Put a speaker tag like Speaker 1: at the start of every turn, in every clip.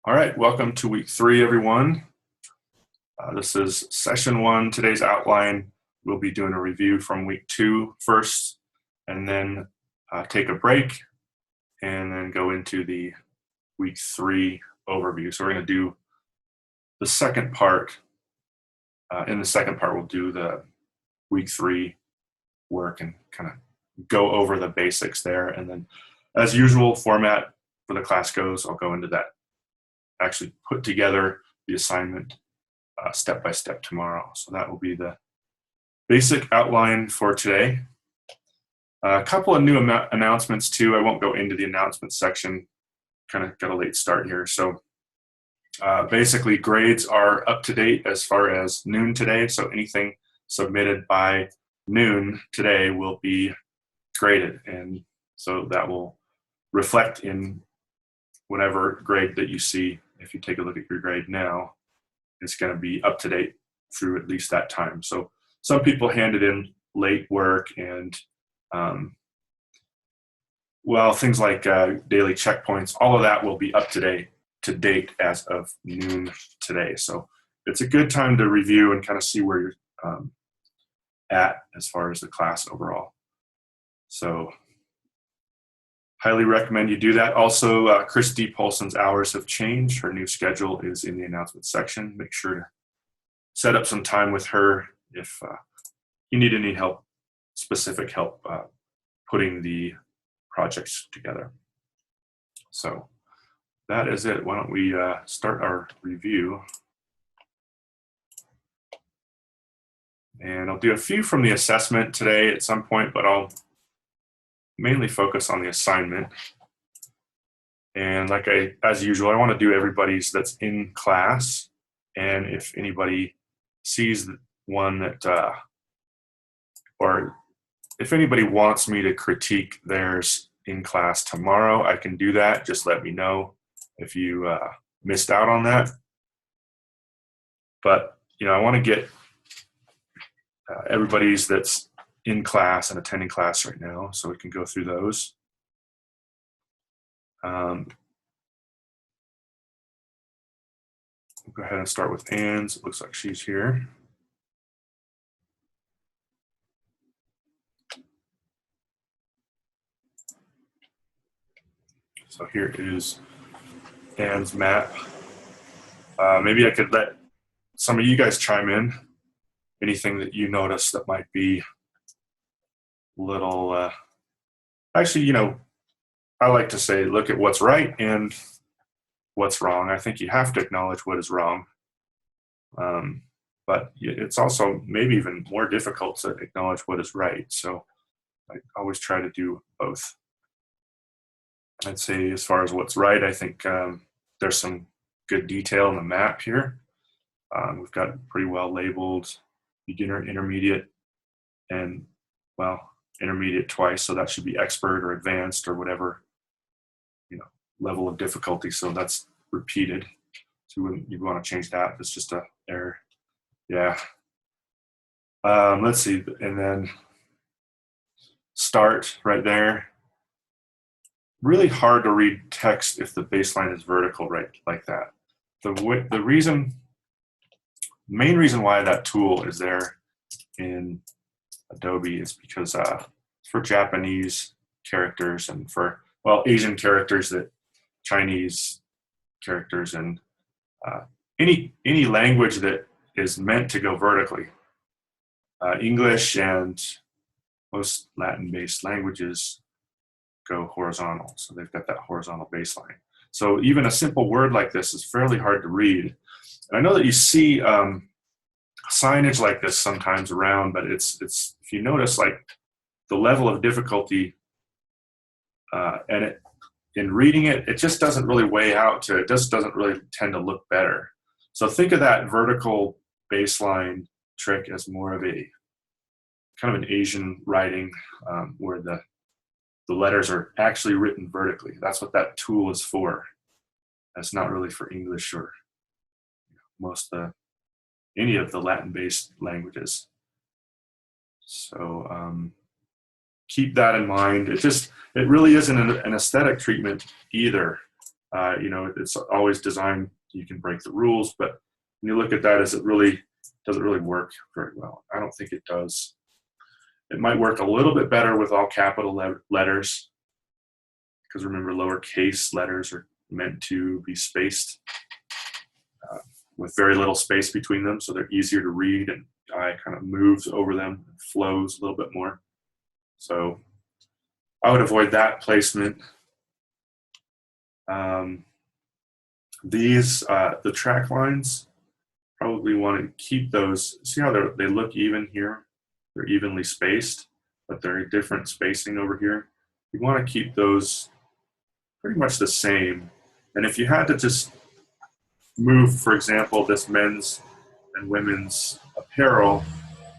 Speaker 1: All right, welcome to week 3, everyone. This is session 1. Today's outline, we'll be doing a review from week 2 first, and then take a break, and then go into the week 3 overview. So we're going to do the second part. In the second part, we'll do the week 3 work and kind of go over the basics there. And then, as usual, format for the class goes, I'll go into that. Actually put together the assignment step by step tomorrow. So that will be the basic outline for today. A couple of new announcements too. I won't go into the announcement section. Kind of got a late start here. So basically grades are up to date as far as noon today. So anything submitted by noon today will be graded. And so that will reflect in whatever grade that you see. If you take a look at your grade now, it's going to be up to date through at least that time. So some people handed in late work and, things like daily checkpoints, all of that will be up to date as of noon today. So it's a good time to review and kind of see where you're at as far as the class overall. So highly recommend you do that. Also, Christy Paulson's hours have changed. Her new schedule is in the announcement section. Make sure to set up some time with her if you need any help, specific help putting the projects together. So that is it. Why don't we start our review. And I'll do a few from the assessment today at some point, but I'll mainly focus on the assignment. And as usual, I want to do everybody's that's in class. And if anybody sees one that, or if anybody wants me to critique theirs in class tomorrow, I can do that. Just let me know if you missed out on that. But, I want to get everybody's that's in class and attending class right now, so we can go through those. We'll go ahead and start with Anne's. It looks like she's here. So here is Anne's map. Maybe I could let some of you guys chime in. Anything that you notice that might be little, actually, I like to say, look at what's right and what's wrong. I think you have to acknowledge what is wrong. But it's also maybe even more difficult to acknowledge what is right. So I always try to do both. I'd say as far as what's right, I think there's some good detail in the map here. We've got pretty well labeled beginner, intermediate, and intermediate twice, so that should be expert or advanced or whatever level of difficulty. So that's repeated. So you want to change that. It's just a error. Yeah. Let's see, and then start right there. Really hard to read text if the baseline is vertical, right, like that. The main reason why that tool is there in Adobe is because for Japanese characters and for Asian characters, that Chinese characters, and any language that is meant to go vertically. English and most Latin-based languages go horizontal, so they've got that horizontal baseline. So even a simple word like this is fairly hard to read. And I know that you see signage like this sometimes around, but it's if you notice, like, the level of difficulty and in reading it, it just doesn't really weigh out it just doesn't really tend to look better. So think of that vertical baseline trick as more of a kind of an Asian writing where the letters are actually written vertically. That's what that tool is for. That's not really for English or any of the Latin-based languages. So keep that in mind. It really isn't an aesthetic treatment either. You know, it's always designed, you can break the rules, but when you look at that, does it really work very well? I don't think it does. It might work a little bit better with all capital letters, because remember, lowercase letters are meant to be spaced with very little space between them, so they're easier to read, and the eye kind of moves over them and flows a little bit more. So I would avoid that placement. The track lines, probably want to keep those. See how they look even here? They're evenly spaced, but they're different spacing over here. You want to keep those pretty much the same. And if you had to just move, for example, this men's and women's apparel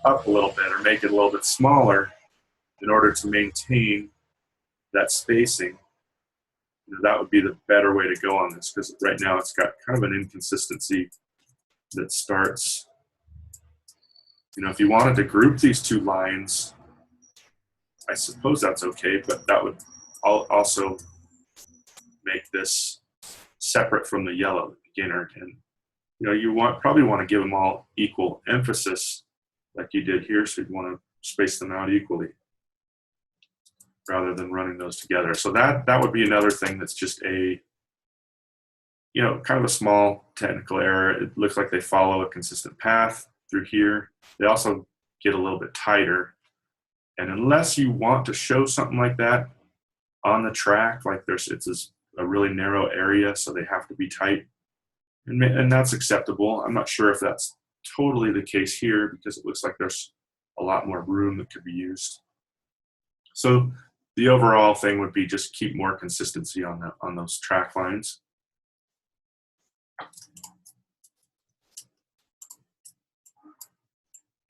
Speaker 1: up a little bit or make it a little bit smaller in order to maintain that spacing, you know, that would be the better way to go on this, because right now it's got kind of an inconsistency that starts, you know, if you wanted to group these two lines, I suppose that's okay, but that would also make this separate from the yellow, the beginner. And you know, you probably want to give them all equal emphasis like you did here, so you want to space them out equally rather than running those together. So that would be another thing that's just a, you know, kind of a small technical error. It looks like they follow a consistent path through here. They also get a little bit tighter. And unless you want to show something like that on the track, like it's a really narrow area, so they have to be tight, and that's acceptable. I'm not sure if that's totally the case here, because it looks like there's a lot more room that could be used. So the overall thing would be just keep more consistency on those track lines.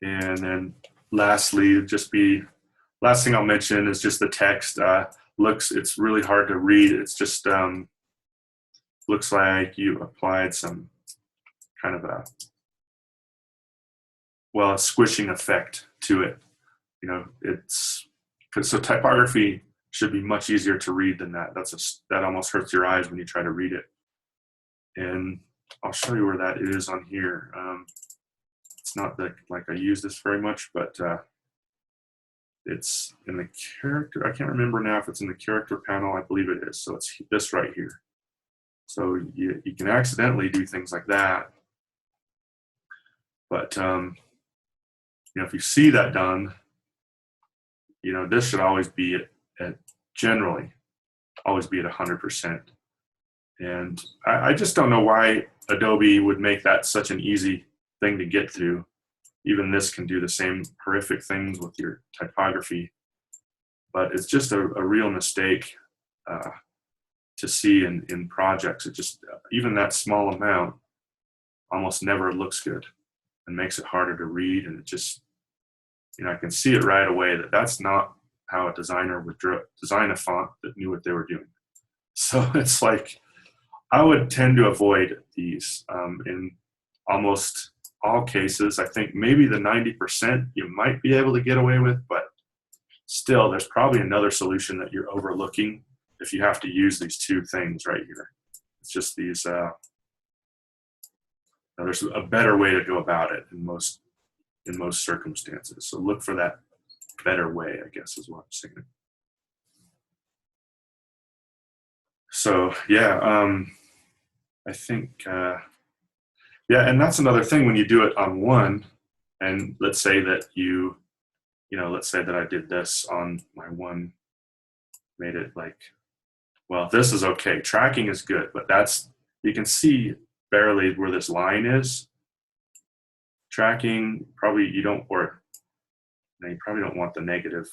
Speaker 1: And then lastly, last thing I'll mention is just the text. It's really hard to read. It's just looks like you applied some kind of a squishing effect to it. You know, so typography should be much easier to read than that. That almost hurts your eyes when you try to read it. And I'll show you where that is on here. It's not like I use this very much, but it's in the character. I can't remember now if it's in the character panel. I believe it is. So it's this right here. So you can accidentally do things like that. But you know, if you see that done, you know, this should always be generally always be at 100%. And I just don't know why Adobe would make that such an easy thing to get through. Even this can do the same horrific things with your typography, but it's just a real mistake to see in projects. It just, even that small amount almost never looks good and makes it harder to read. And it just, you know, I can see it right away that that's not how a designer would design a font that knew what they were doing. So it's like, I would tend to avoid these in almost all cases. I think maybe the 90% you might be able to get away with, but still there's probably another solution that you're overlooking if you have to use these two things right here. It's just these, there's a better way to go about it in most circumstances. So look for that better way, I guess is what I'm saying. So yeah, I think, yeah, and that's another thing when you do it on one, and let's say that let's say that I did this on my one, made it like, well, this is okay. Tracking is good, but you can see barely where this line is. Tracking, probably you probably don't want the negative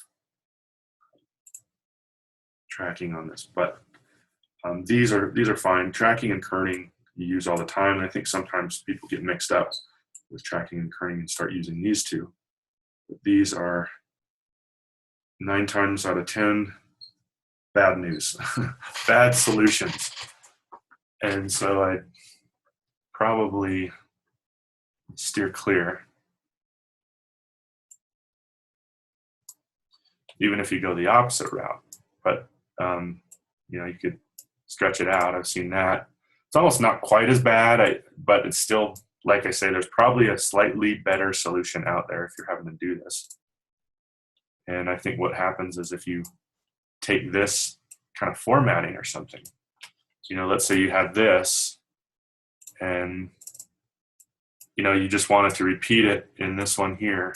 Speaker 1: tracking on this, but these are fine. Tracking and kerning you use all the time, and I think sometimes people get mixed up with tracking and kerning and start using these two. But these are 9 times out of 10 bad news, bad solutions, and so I probably steer clear. Even if you go the opposite route, but you know, you could stretch it out. I've seen that. It's almost not quite as bad, but it's still, like I say, there's probably a slightly better solution out there if you're having to do this. And I think what happens is if you take this kind of formatting or something, let's say you had this and, you just wanted to repeat it in this one here.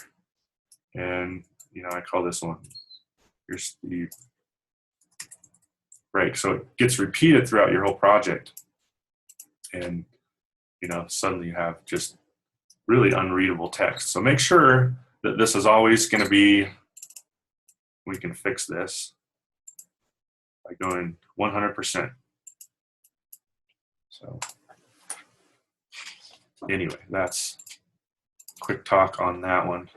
Speaker 1: And, I call this one, here's the break. So it gets repeated throughout your whole project. And, suddenly you have just really unreadable text. So make sure that this is always going to be, we can fix this by going 100%. So anyway, that's a quick talk on that one.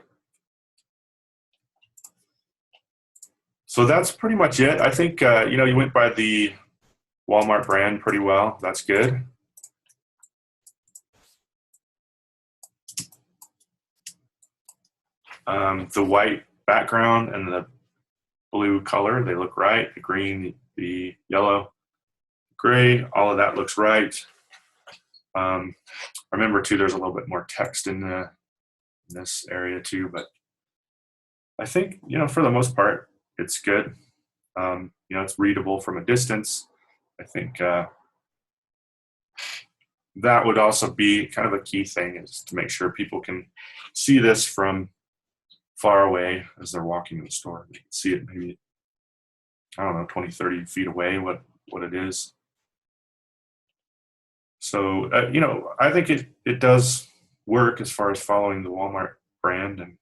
Speaker 1: So that's pretty much it. I think, you went by the Walmart brand pretty well. That's good. The white background and the blue color, they look right. The green, the yellow, gray, all of that looks right. Remember too, there's a little bit more text in this area too, but I think, for the most part, it's good. It's readable from a distance. I think that would also be kind of a key thing, is to make sure people can see this from far away as they're walking in the store. They can see it maybe, 20, 30 feet away, what it is. So, I think it does work as far as following the Walmart brand, and,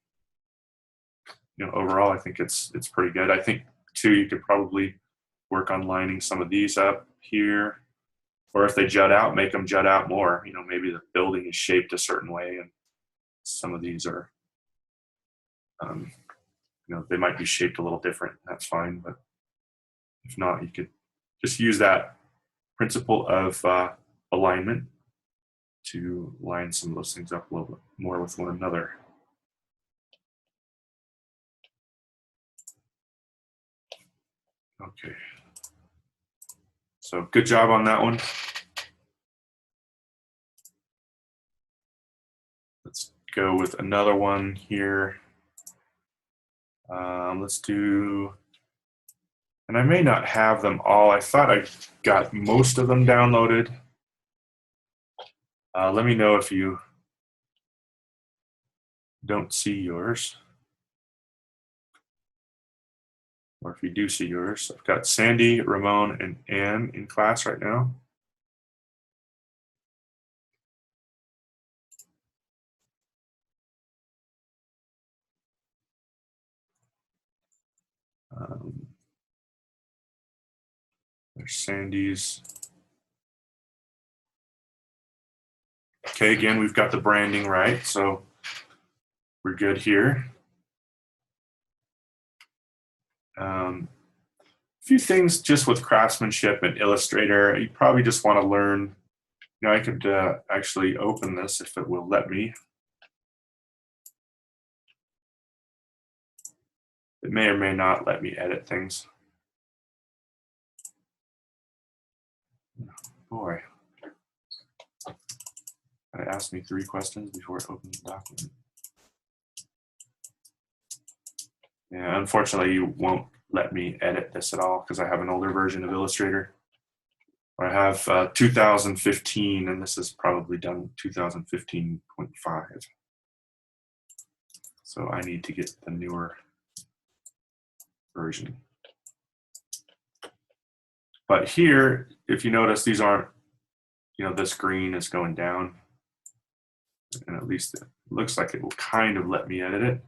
Speaker 1: overall, I think it's pretty good. I think too, you could probably work on lining some of these up here, or if they jut out, make them jut out more. Maybe the building is shaped a certain way, and some of these are, they might be shaped a little different. That's fine, but if not, you could just use that principle of alignment to line some of those things up a little bit more with one another. Okay. So good job on that one. Let's go with another one here. Let's do, and I may not have them all. I thought I got most of them downloaded. Let me know if you don't see yours, or if you do see yours. I've got Sandy, Ramon, and Ann in class right now. There's Sandy's. Okay, again, we've got the branding right, so we're good here. A few things just with craftsmanship and Illustrator. You probably just want to learn. I could actually open this if it will let me. It may or may not let me edit things. Boy, it asked me 3 questions before it opens the document. Yeah, unfortunately, you won't let me edit this at all because I have an older version of Illustrator. I have 2015, and this is probably done 2015.5. So I need to get the newer version. But here, if you notice, these aren't, this green is going down. And at least it looks like it will kind of let me edit it.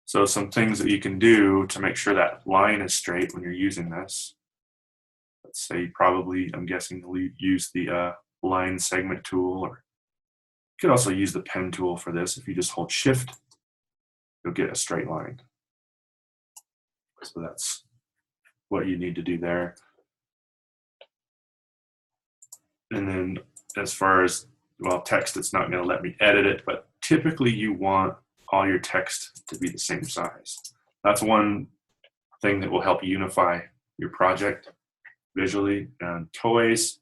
Speaker 1: So some things that you can do to make sure that line is straight when you're using this. Let's say probably, I'm guessing you'll use the line segment tool, or you could also use the pen tool for this. If you just hold Shift, you'll get a straight line. So that's what you need to do there. And then as far as, well, text, it's not going to let me edit it, but typically you want all your text to be the same size. That's one thing that will help unify your project, visually. And toys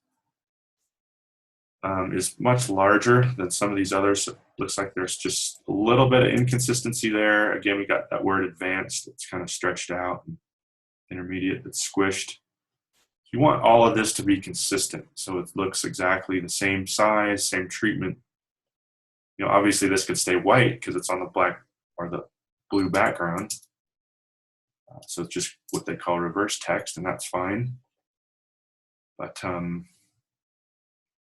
Speaker 1: is much larger than some of these others. It looks like there's just a little bit of inconsistency there. Again, we got that word advanced that's kind of stretched out, and intermediate that's squished. You want all of this to be consistent, so it looks exactly the same size, same treatment. Obviously this could stay white because it's on the black or the blue background. So it's just what they call reverse text, and that's fine. But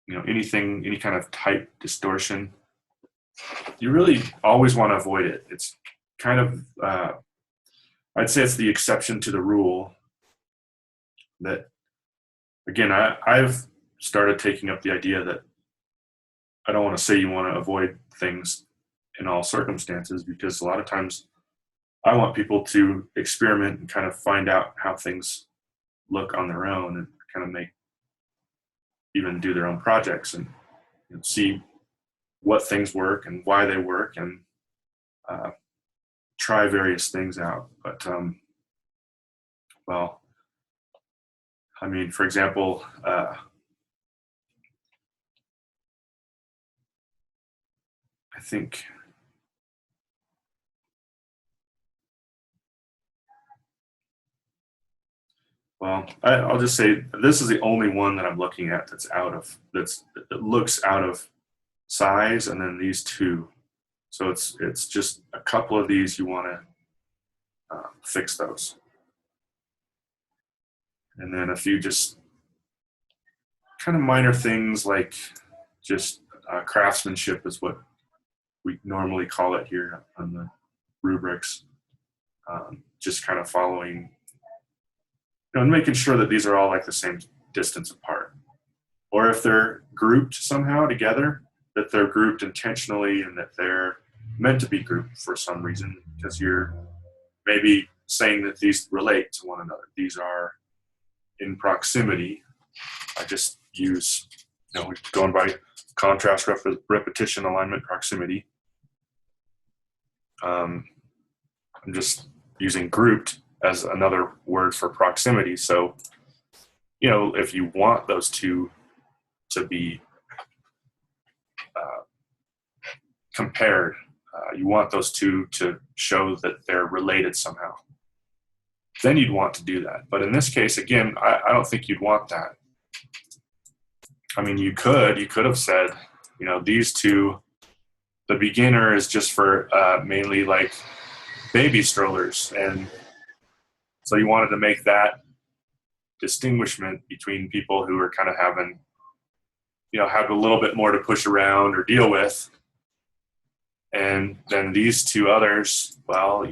Speaker 1: any kind of type distortion, you really always want to avoid it. It's kind of, I'd say it's the exception to the rule that, again, I've started taking up the idea that I don't want to say you want to avoid things in all circumstances, because a lot of times I want people to experiment and kind of find out how things look on their own, and kind of even do their own projects and see what things work and why they work, and try various things out. But well, I mean, for example, I think I'll just say this is the only one that I'm looking at that's that looks out of size, and then these two. So it's just a couple of these you want to fix those, and then a few just kind of minor things like just craftsmanship is what we normally call it here on the rubrics. Just kind of following, and making sure that these are all like the same distance apart. Or if they're grouped somehow together, that they're grouped intentionally and that they're meant to be grouped for some reason, because you're maybe saying that these relate to one another. These are in proximity. I just use, going by contrast, repetition, alignment, proximity. I'm just using grouped as another word for proximity. So, if you want those two to be compared, you want those two to show that they're related somehow, then you'd want to do that. But in this case, again, I don't think you'd want that. I mean, you could have said, these two, the beginner is just for mainly like baby strollers, and so you wanted to make that distinguishment between people who are kind of having, have a little bit more to push around or deal with. And then these two others, well,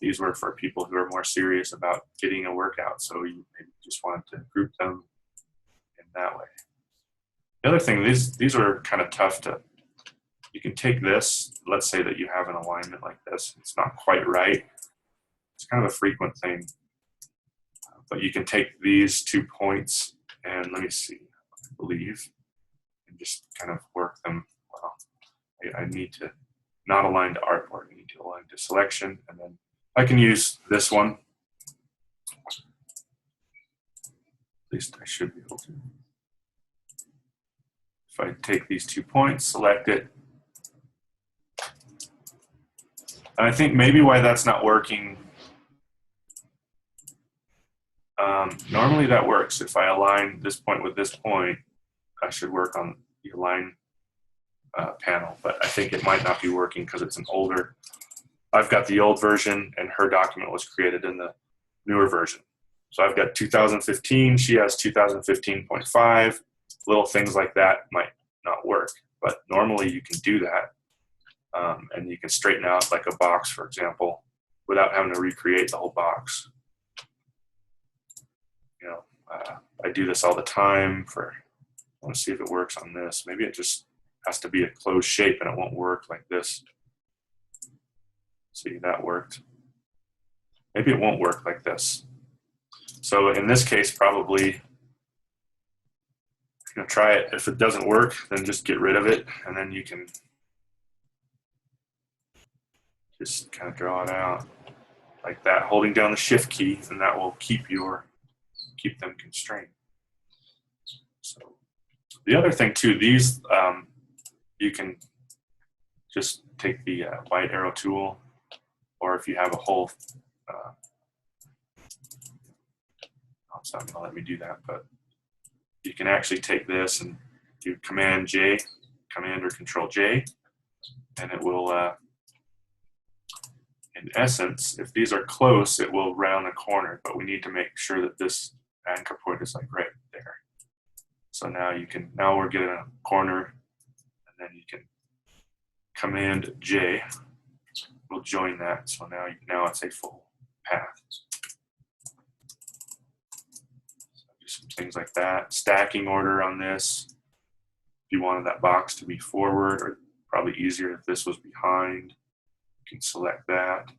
Speaker 1: these were for people who are more serious about getting a workout. So you maybe just wanted to group them in that way. The other thing, these are kind of tough you can take this, let's say that you have an alignment like this. It's not quite right. It's kind of a frequent thing. But you can take these 2 points and let me see, I believe, and just kind of work them. Well, I need to not align to artboard. I need to align to selection, and then I can use this one. At least I should be able to. If I take these 2 points, select it. And I think maybe why that's not working, normally that works. If I align this point with this point, I should work on the align panel, but I think it might not be working because it's an older. I've got the old version, and her document was created in the newer version. So I've got 2015, she has 2015.5. Little things like that might not work, but normally you can do that. And you can straighten out like a box, for example, without having to recreate the whole box. I do this all the time I want to see if it works on this. Maybe it just has to be a closed shape and it won't work like this. See, that worked. Maybe it won't work like this. So in this case, probably try it. If it doesn't work, then just get rid of it, and then you can just kind of draw it out like that, holding down the shift key, and that will keep them constrained. So the other thing too, these you can just take the white arrow tool, or if you have a whole, it's not going to let me do that, but you can actually take this and do Command J, Command or Control J, and it will, in essence, if these are close, it will round the corner, but we need to make sure that this anchor point is like right there. So now you can, now we're getting a corner, and then you can Command J will join that. So now it's a full path. So do some things like that. Stacking order on this. If you wanted that box to be forward, or probably easier if this was behind, you can select that.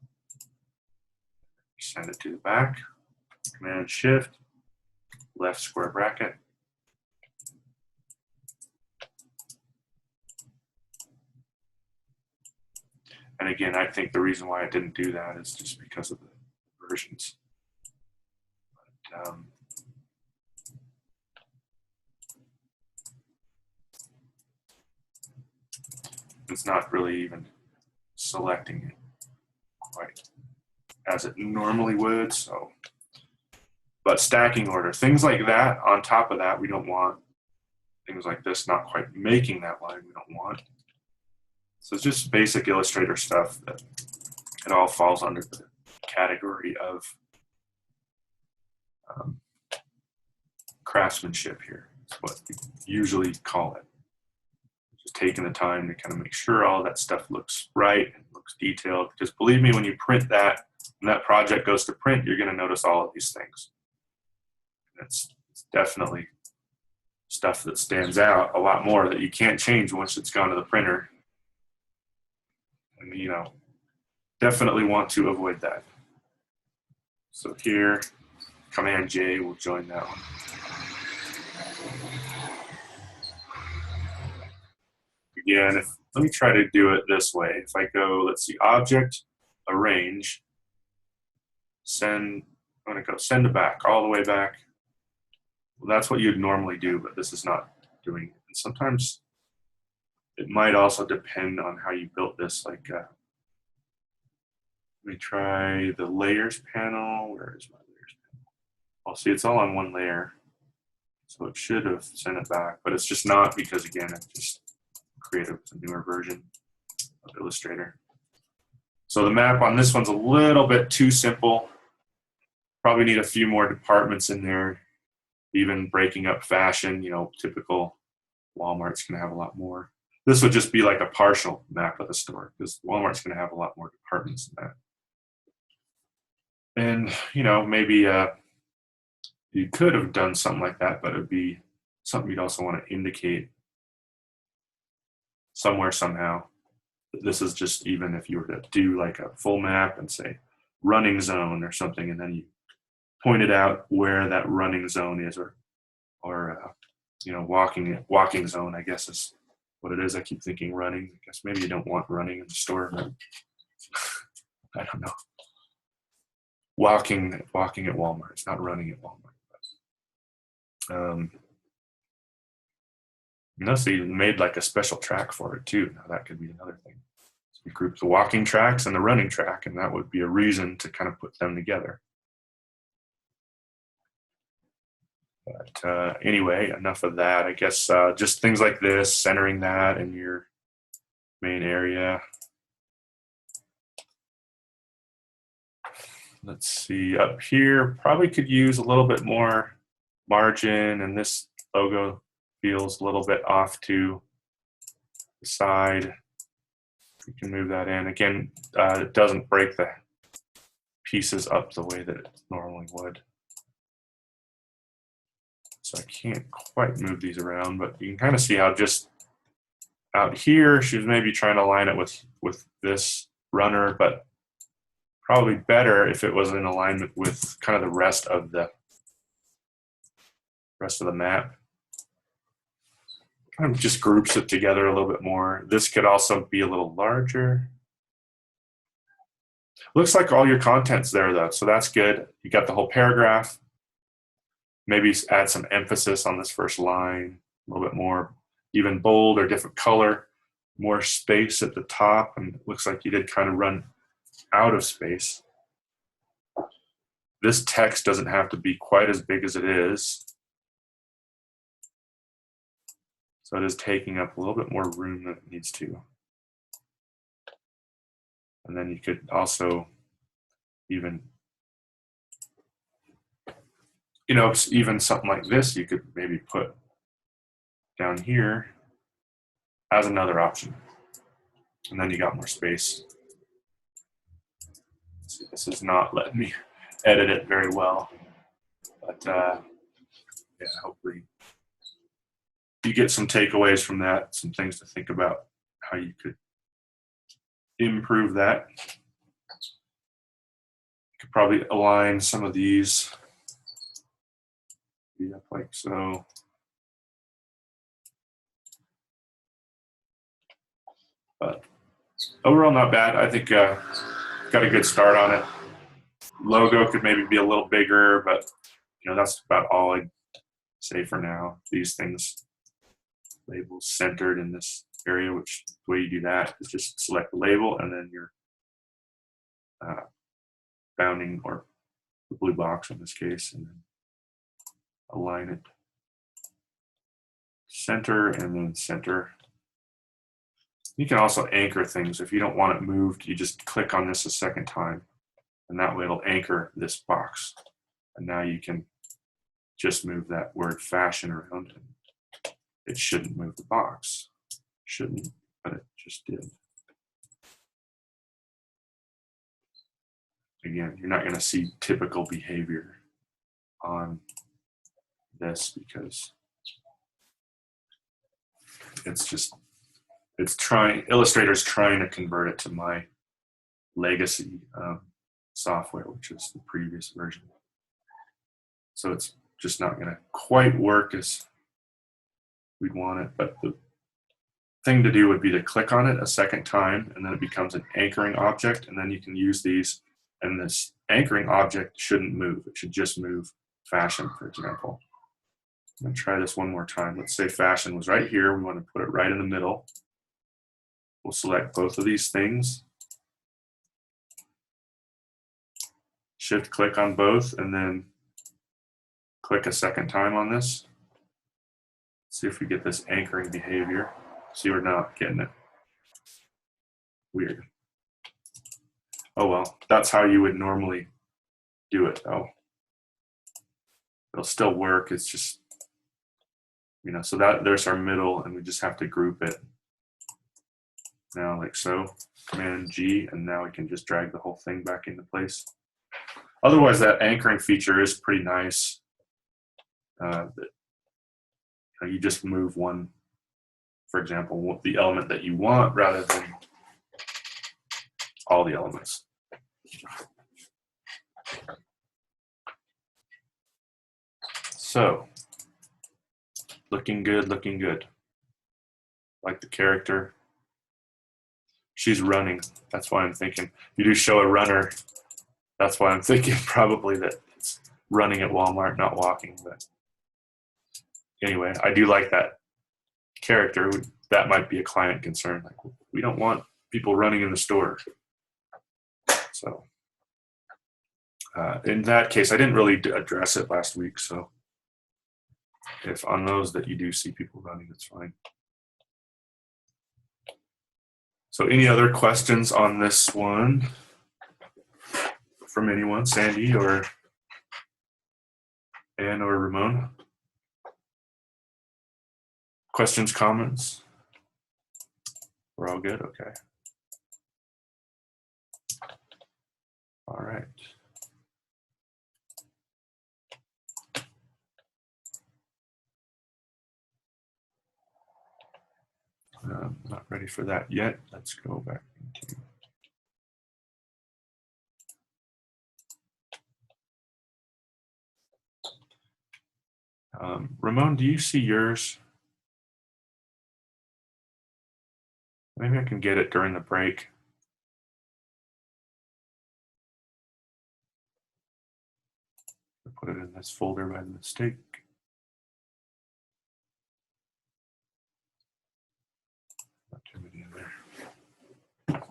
Speaker 1: Send it to the back. Command Shift, left square bracket. And again, I think the reason why I didn't do that is just because of the versions. But, it's not really even selecting it quite as it normally would. So, but stacking order, things like that, on top of that, we don't want things like this not quite making that line, we don't want. So it's just basic Illustrator stuff that it all falls under the category of craftsmanship here. That's what we usually call it. Just taking the time to kind of make sure all that stuff looks right and looks detailed. Because believe me, when you print that, when that project goes to print, you're going to notice all of these things. It's definitely stuff that stands out a lot more that you can't change once it's gone to the printer. And, you know, definitely want to avoid that. So here, Command J will join that one. Again, let me try to do it this way. If I go, let's see, Object, Arrange, Send, I'm going to go Send to Back, all the way back. Well, that's what you'd normally do, but this is not doing it. And sometimes it might also depend on how you built this. Like, let me try the Layers panel. Where is my Layers panel? Oh, see, it's all on one layer. So it should have sent it back, but it's just not because, again, it just created a newer version of Illustrator. So the map on this one's a little bit too simple. Probably need a few more departments in there. Even breaking up fashion, you know, typical Walmart's going to have a lot more. This would just be like a partial map of the store because Walmart's going to have a lot more departments than that. And, you know, maybe you could have done something like that, but it would be something you'd also want to indicate somewhere somehow. This is just, even if you were to do like a full map and say running zone or something, and then you pointed out where that running zone is, or you know, walking zone, I guess is what it is. I keep thinking running. I guess maybe you don't want running in the store, but I don't know. Walking at Walmart. It's not running at Walmart. You know, so you made like a special track for it too. Now that could be another thing. So you group the walking tracks and the running track, and that would be a reason to kind of put them together. But anyway, enough of that. I guess just things like this, centering that in your main area. Let's see, up here, probably could use a little bit more margin, and this logo feels a little bit off to the side. We can move that in. Again, it doesn't break the pieces up the way that it normally would. So I can't quite move these around, but you can kind of see how just out here, she was maybe trying to line it with this runner, but probably better if it was in alignment with kind of the rest of the map. Kind of just groups it together a little bit more. This could also be a little larger. Looks like all your content's there though, so that's good. You got the whole paragraph. maybe add some emphasis on this first line, a little bit more, even bold or different color, more space at the top, and it looks like you did kind of run out of space. This text doesn't have to be quite as big as it is. So it is taking up a little bit more room than it needs to. And then you could also even, you know, even something like this, you could maybe put down here as another option. And then you got more space. See, this is not letting me edit it very well. But yeah, hopefully you get some takeaways from that, some things to think about how you could improve that. You could probably align some of these up like so. But overall, not bad. I think got a good start on it. Logo could maybe be a little bigger, but you know, that's about all I'd say for now. These things, labels centered in this area, which the way you do that is just select the label and then your bounding, or the blue box in this case, and then align it. Center and then center. You can also anchor things. If you don't want it moved, you just click on this a second time, and that way it'll anchor this box. And now you can just move that word fashion around, and it shouldn't move the box. Shouldn't, but it just did. Again, you're not going to see typical behavior on this because it's just, it's trying, Illustrator's trying to convert it to my legacy software, which is the previous version. So it's just not going to quite work as we'd want it. But the thing to do would be to click on it a second time, and then it becomes an anchoring object, and then you can use these, and this anchoring object shouldn't move. It should just move fashion, for example. I'm going to try this one more time. Let's say fashion was right here. We want to put it right in the middle. We'll select both of these things. Shift click on both, and then click a second time on this. See if we get this anchoring behavior. See, we're not getting it. Weird. Oh well, that's how you would normally do it though. It'll still work, it's just, you know, so that there's our middle, and we just have to group it. Now like so, Command G, and now we can just drag the whole thing back into place. Otherwise, that anchoring feature is pretty nice. You just move one, for example, the element that you want rather than all the elements. So, looking good, looking good. Like the character. She's running. That's why I'm thinking. If you do show a runner, that's why I'm thinking probably that it's running at Walmart, not walking. But anyway, I do like that character. That might be a client concern. Like, we don't want people running in the store. So in that case, I didn't really address it last week. So if on those that you do see people running, it's fine. So any other questions on this one from anyone, Sandy or Ann or Ramon? Questions, comments? We're all good? Okay. All right. Not ready for that yet. Let's go back into Ramon, do you see yours? Maybe I can get it during the break. put it in this folder by mistake. Not too many in there.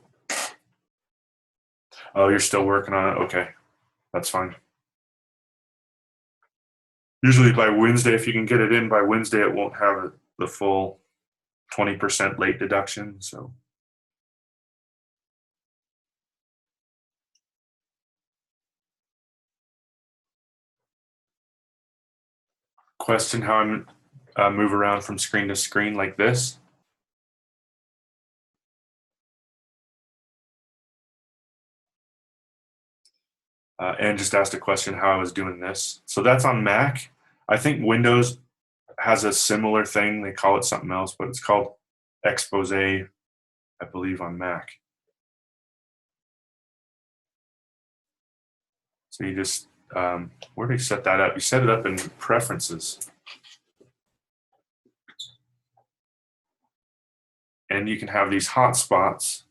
Speaker 1: Oh, you're still working on it? Okay, that's fine. Usually by Wednesday, if you can get it in by Wednesday, it won't have the full 20% late deduction, so. Question how I move around from screen to screen like this. And just asked a question how I was doing this. So that's on Mac. I think Windows has a similar thing. They call it something else, but it's called Expose, I believe, on Mac. So you just, where do you set that up? You set it up in Preferences. And you can have these hotspots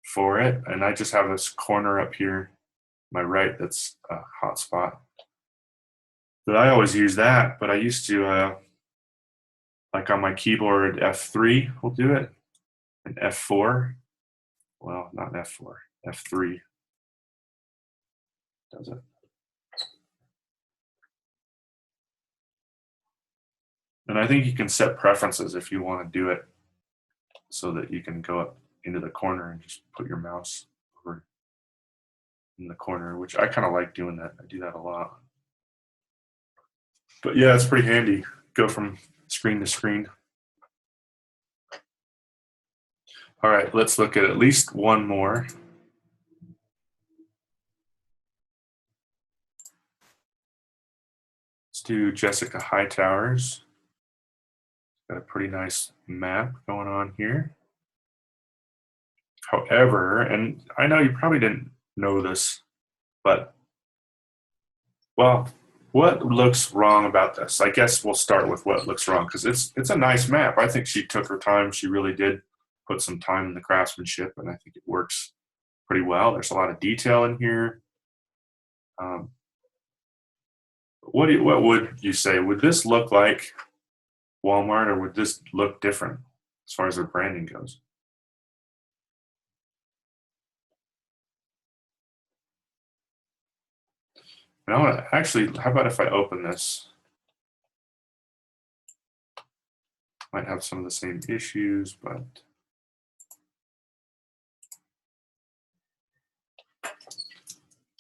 Speaker 1: for it. And I just have this corner up here, my right, that's a hotspot. But I always use that, but I used to, like on my keyboard, F3 will do it, and F4. Well, not F4, F3 does it. And I think you can set preferences if you want to do it so that you can go up into the corner and just put your mouse over in the corner, which I kind of like doing that. I do that a lot. But yeah, it's pretty handy. Go from screen to screen. All right, let's look at least one more. Let's do Jessica Hightower's. Got a pretty nice map going on here. However, and I know you probably didn't know this, but, well, what looks wrong about this? I guess we'll start with what looks wrong, because it's a nice map. I think she took her time. She really did put some time in the craftsmanship, and I think it works pretty well. There's a lot of detail in here. What would you say? Would this look like Walmart, or would this look different as far as their branding goes? And I want to actually, how about if I open this? Might have some of the same issues, but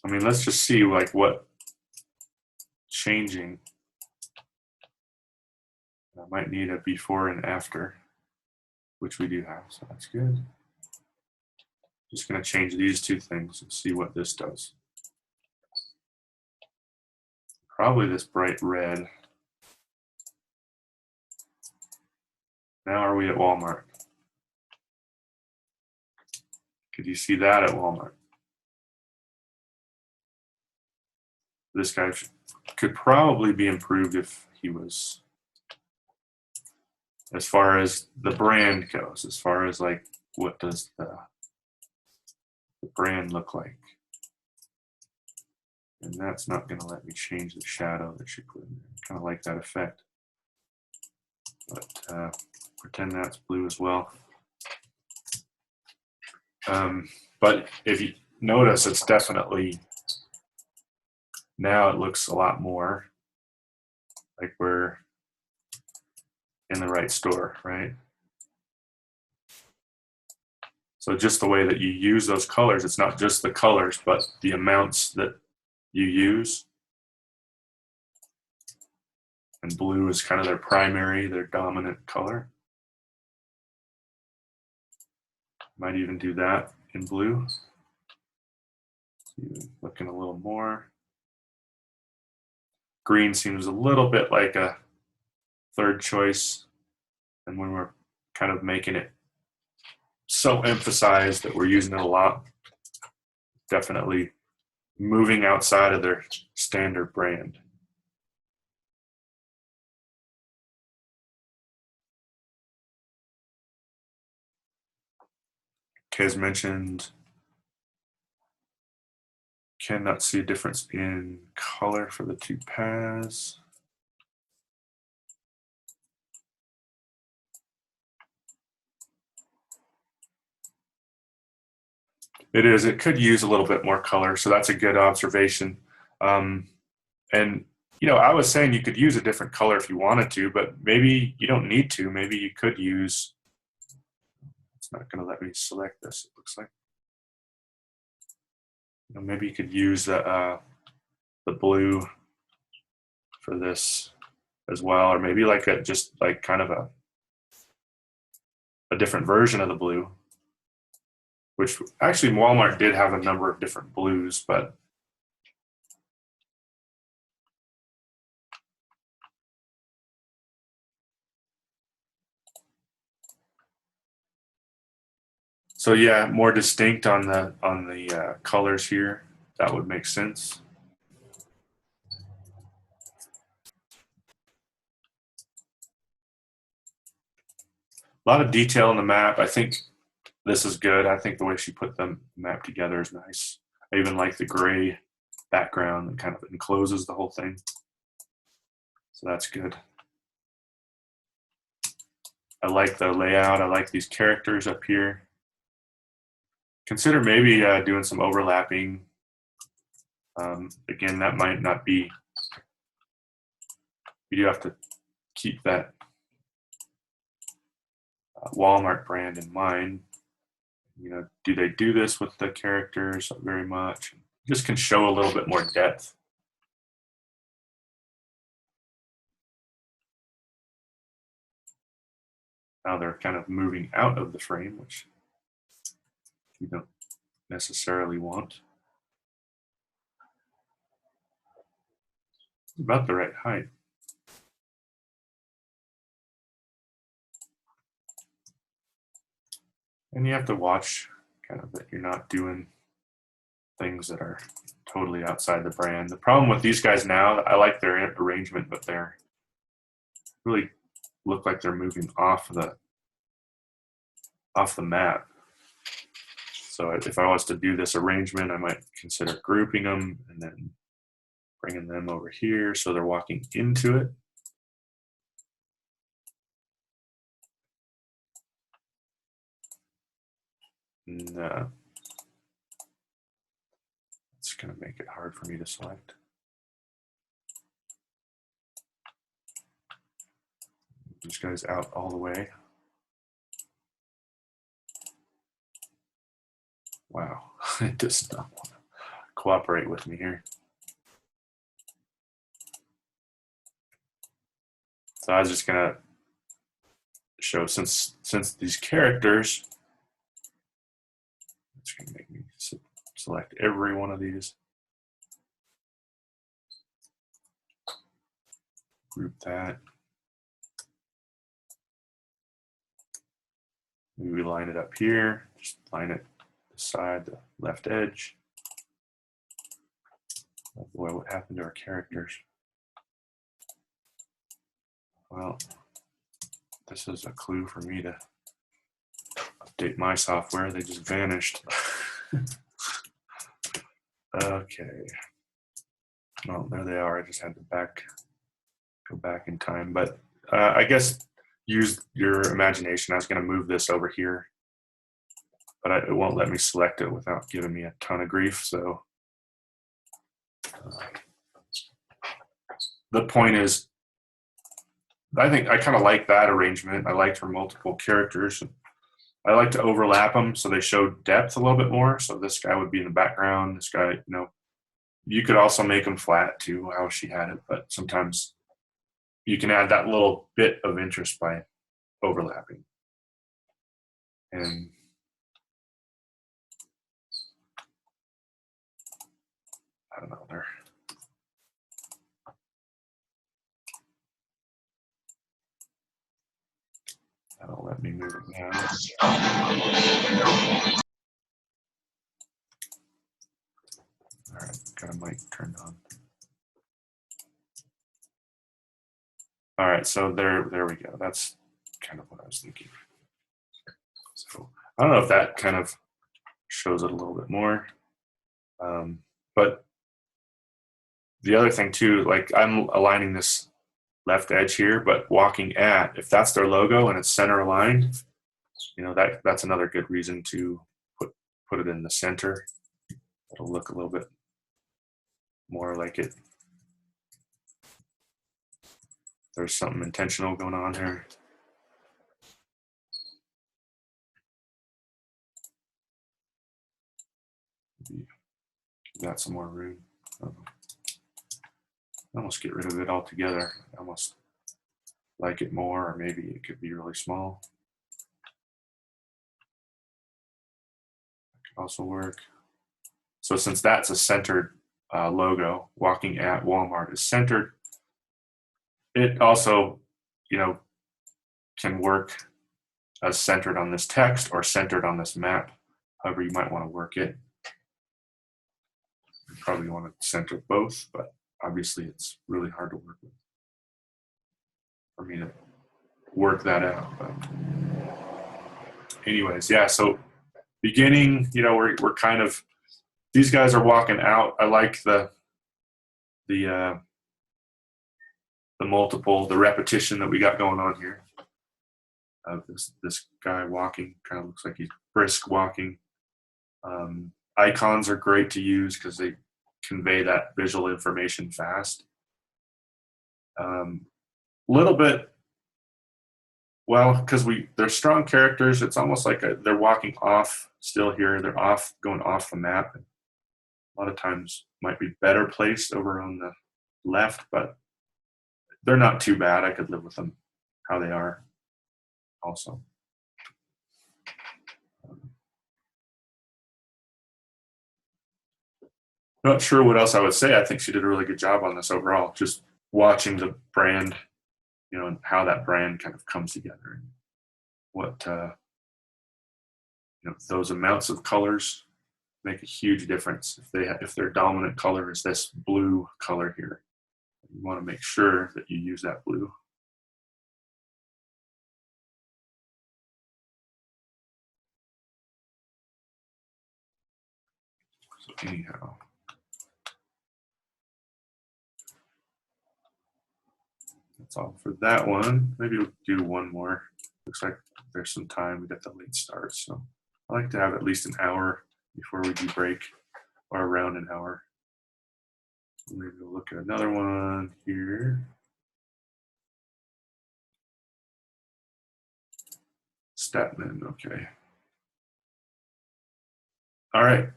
Speaker 1: I mean, let's just see like what changing. I might need a before and after, which we do have, so that's good. Just going to change these two things and see what this does. Probably this bright red. Now are we at Walmart? Could you see that at Walmart? This guy could probably be improved if he was, as far as the brand goes, as far as like what does the brand look like. And that's not going to let me change the shadow that she put in there. Kind of like that effect. But pretend that's blue as well. But if you notice, it's definitely, now it looks a lot more like we're in the right store, right? So just the way that you use those colors, it's not just the colors, but the amounts that you use. And blue is kind of their primary, their dominant color. Might even do that in blue. Looking a little more. Green seems a little bit like a third choice. And when we're kind of making it so emphasized that we're using it a lot, definitely moving outside of their standard brand. Okay, as mentioned, Cannot see a difference in color for the two paths. It is. It could use a little bit more color, so that's a good observation. And I was saying you could use a different color if you wanted to, but maybe you don't need to. Maybe you could use. It's not going to let me select this. It looks like. Maybe you could use the blue for this as well, or maybe like just like kind of a different version of the blue. Which actually Walmart did have a number of different blues, but so yeah, more distinct on the colors here. That would make sense. A lot of detail in the map. I think this is good. I think the way she put the map together is nice. I even like the gray background that kind of encloses the whole thing. So that's good. I like the layout. I like these characters up here. Consider maybe doing some overlapping. Again, that might not be, you do have to keep that Walmart brand in mind. Do they do this with the characters very much? Just can show a little bit more depth. Now they're kind of moving out of the frame, which you don't necessarily want. About the right height. And you have to watch kind of that you're not doing things that are totally outside the brand. The problem with these guys now, I like their arrangement, but they're really look like they're moving off the map. So if I was to do this arrangement, I might consider grouping them and then bringing them over here so they're walking into it. And it's going to make it hard for me to select. These guys out all the way. Wow, it does not want to cooperate with me here. So I was just going to show since these characters, it's going to make me select every one of these. Group that. Maybe we line it up here, just line it beside the left edge. Oh boy, what happened to our characters? Well, this is a clue for me to update my software. They just vanished. Okay. Well, there they are. I just had to go back in time. But I guess use your imagination. I was going to move this over here, but it won't let me select it without giving me a ton of grief. So the point is, I think I kind of like that arrangement. I liked her multiple characters. I like to overlap them so they show depth a little bit more. So this guy would be in the background. This guy, you could also make them flat too, how she had it. But sometimes you can add that little bit of interest by overlapping. And I don't know, that'll let me move it now. All right, got a mic turned on. All right, so there we go. That's kind of what I was thinking. So I don't know if that kind of shows it a little bit more, But the other thing too, like I'm aligning this left edge here, but walking at, if that's their logo and it's center aligned, you know, that's another good reason to put it in the center. It'll look a little bit more like it. There's something intentional going on here. Got some more room. Almost get rid of it altogether. I almost like it more, or maybe it could be really small. Could also work. So since that's a centered logo, walking at Walmart is centered, it also, you know, can work as centered on this text or centered on this map, however you might want to work it. You probably want to center both, but obviously it's really hard to work with for me to work that out. But anyways, yeah, so beginning, you know, we're kind of, these guys are walking out. I like the multiple, the repetition that we got going on here. This guy walking, kind of looks like he's brisk walking. Icons are great to use because they convey that visual information fast. Little bit, well, because they're strong characters, it's almost like they're walking off still here. They're going off the map. A lot of times might be better placed over on the left, but they're not too bad. I could live with them how they are also. Not sure what else I would say. I think she did a really good job on this overall, just watching the brand, you know, and how that brand kind of comes together, and what, you know, those amounts of colors make a huge difference. If their dominant color is this blue color here, you want to make sure that you use that blue. So anyhow, that's all for that one. Maybe we'll do one more. Looks like there's some time. We got the late start, so I like to have at least an hour before we do break, or around an hour. Maybe we'll look at another one here. Statman, okay. All right,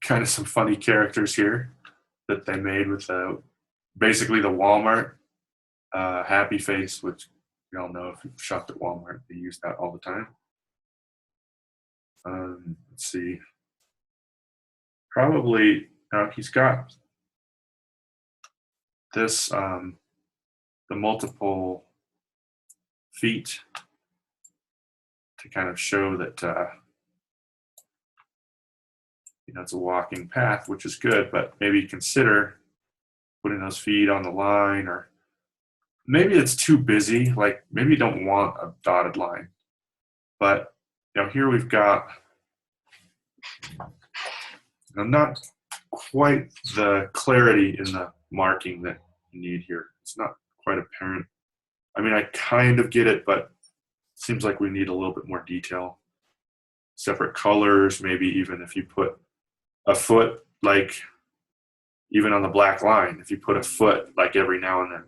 Speaker 1: kind of some funny characters here that they made with basically the Walmart happy face, which we all know if you've shopped at Walmart, they use that all the time. Let's see. Probably, now he's got this, the multiple feet to kind of show that, you know, it's a walking path, which is good, but maybe consider putting those feet on the line, or maybe it's too busy. Like maybe you don't want a dotted line, but you know, here we've got, you know, not quite the clarity in the marking that you need here. It's not quite apparent. I mean, I kind of get it, but it seems like we need a little bit more detail. Separate colors, maybe even if you put a foot, like even on the black line, if you put a foot like every now and then,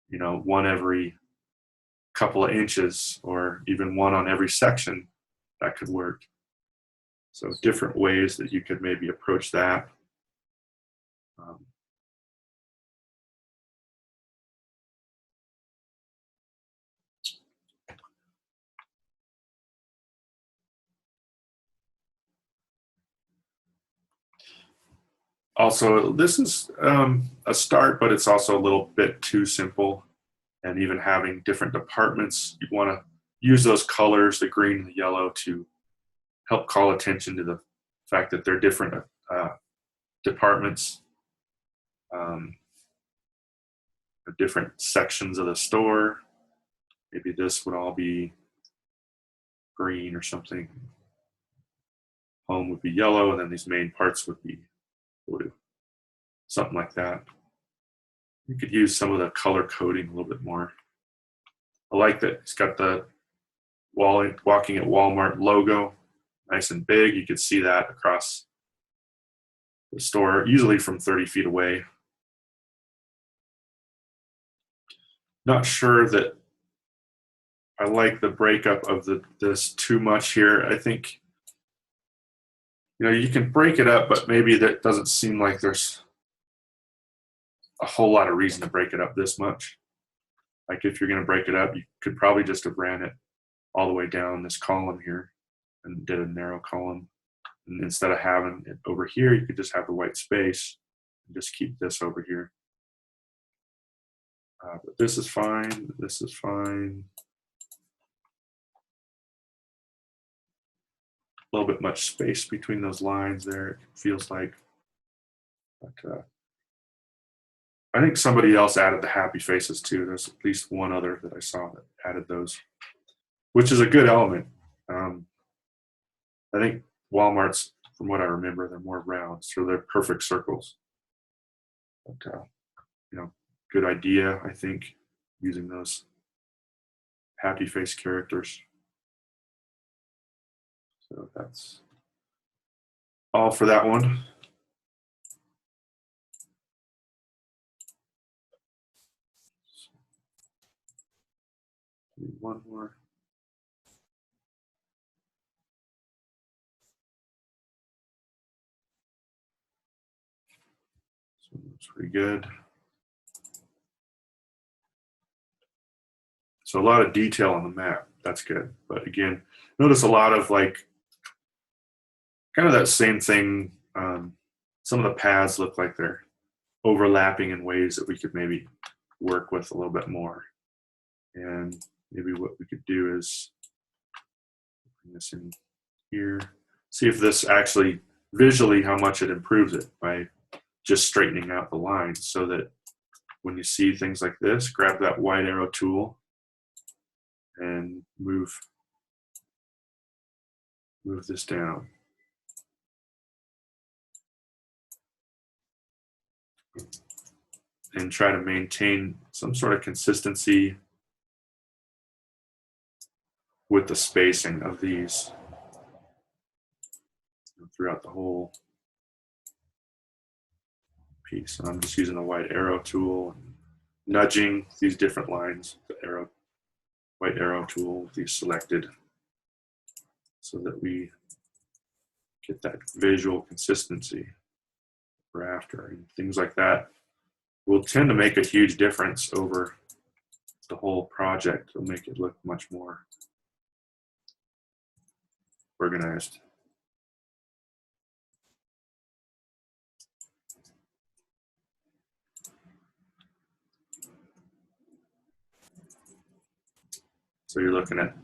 Speaker 1: you know, one every couple of inches, or even one on every section, that could work. So different ways that you could maybe approach that. Also, this is a start, but it's also a little bit too simple. And even having different departments, you want to use those colors, the green and the yellow, to help call attention to the fact that they're different departments, different sections of the store. Maybe this would all be green or something. Home would be yellow, and then these main parts would be blue. something like that. You could use some of the color coding a little bit more. I like that it's got the walking at Walmart logo, nice and big. You could see that across the store, easily from 30 feet away. Not sure that I like the breakup of this too much here. I think, you can break it up, but maybe that doesn't seem like there's a whole lot of reason to break it up this much. Like if you're going to break it up, you could probably just have ran it all the way down this column here and did a narrow column. And instead of having it over here, you could just have the white space and just keep this over here. But this is fine. This is fine. A little bit much space between those lines there, it feels like. But I think somebody else added the happy faces too. There's at least one other that I saw that added those, which is a good element. I think Walmart's, from what I remember, they're more round, so they're perfect circles. But good idea, I think, using those happy face characters. So that's all for that one. One more. So that's pretty good. So a lot of detail on the map. That's good. But again, notice a lot of like kind of that same thing. Some of the paths look like they're overlapping in ways that we could maybe work with a little bit more. And maybe what we could do is bring this in here. See if this actually visually how much it improves it by just straightening out the lines, so that when you see things like this, grab that white arrow tool and move this down. And try to maintain some sort of consistency with the spacing of these throughout the whole piece. And I'm just using the white arrow tool, nudging these different lines, the white arrow tool with these selected, so that we get that visual consistency we're after. And things like that will tend to make a huge difference over the whole project. It'll make it look much more organized. So you're looking at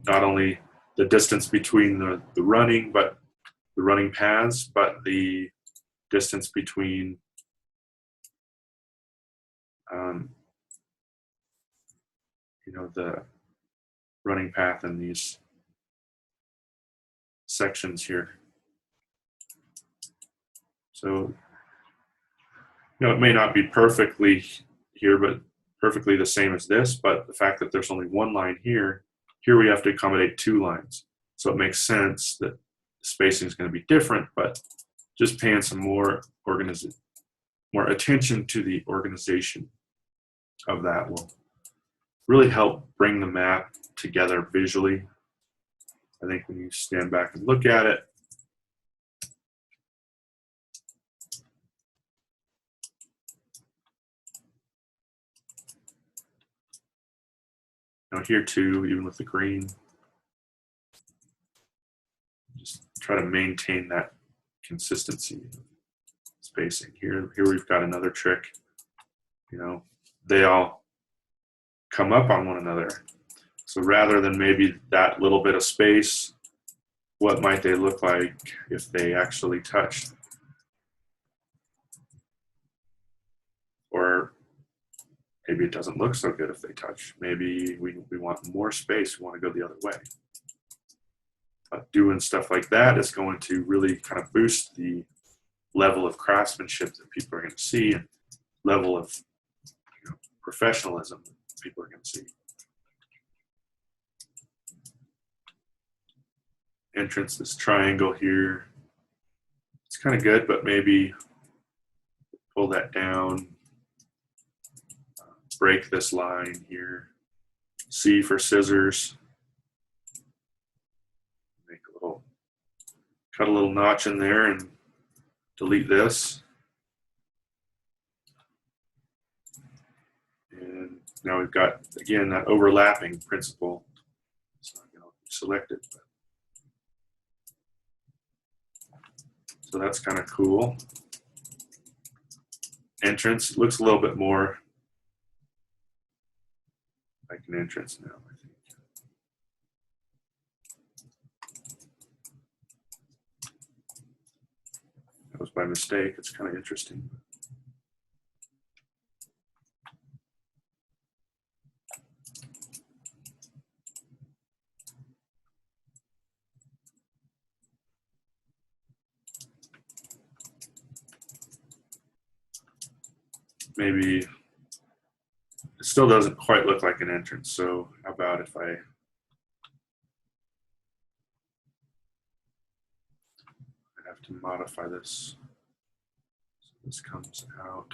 Speaker 1: not only the distance between the running paths, but the distance between the running path and these sections here. So, it may not be perfectly here, but perfectly the same as this, but the fact that there's only one line here we have to accommodate two lines. So it makes sense that the spacing is going to be different, but just paying some more attention to the organization of that will really help bring the map together visually. I think when you stand back and look at it, here too, even with the green, just try to maintain that consistency of spacing. Here we've got another trick. They all come up on one another. So rather than maybe that little bit of space, what might they look like if they actually touched? Or maybe it doesn't look so good if they touch. Maybe we want more space. We want to go the other way. But doing stuff like that is going to really kind of boost the level of craftsmanship that people are going to see, and level of professionalism that people are going to see. Entrance, this triangle here, it's kind of good, but maybe pull that down, break this line here. C for scissors. Make a little, cut a little notch in there and delete this. And now we've got, again, that overlapping principle. So I'm going to select it. So that's kind of cool. Entrance looks a little bit more like an entrance now, I think. That was by mistake. It's kind of interesting. Maybe it still doesn't quite look like an entrance, so how about if I have to modify this so this comes out.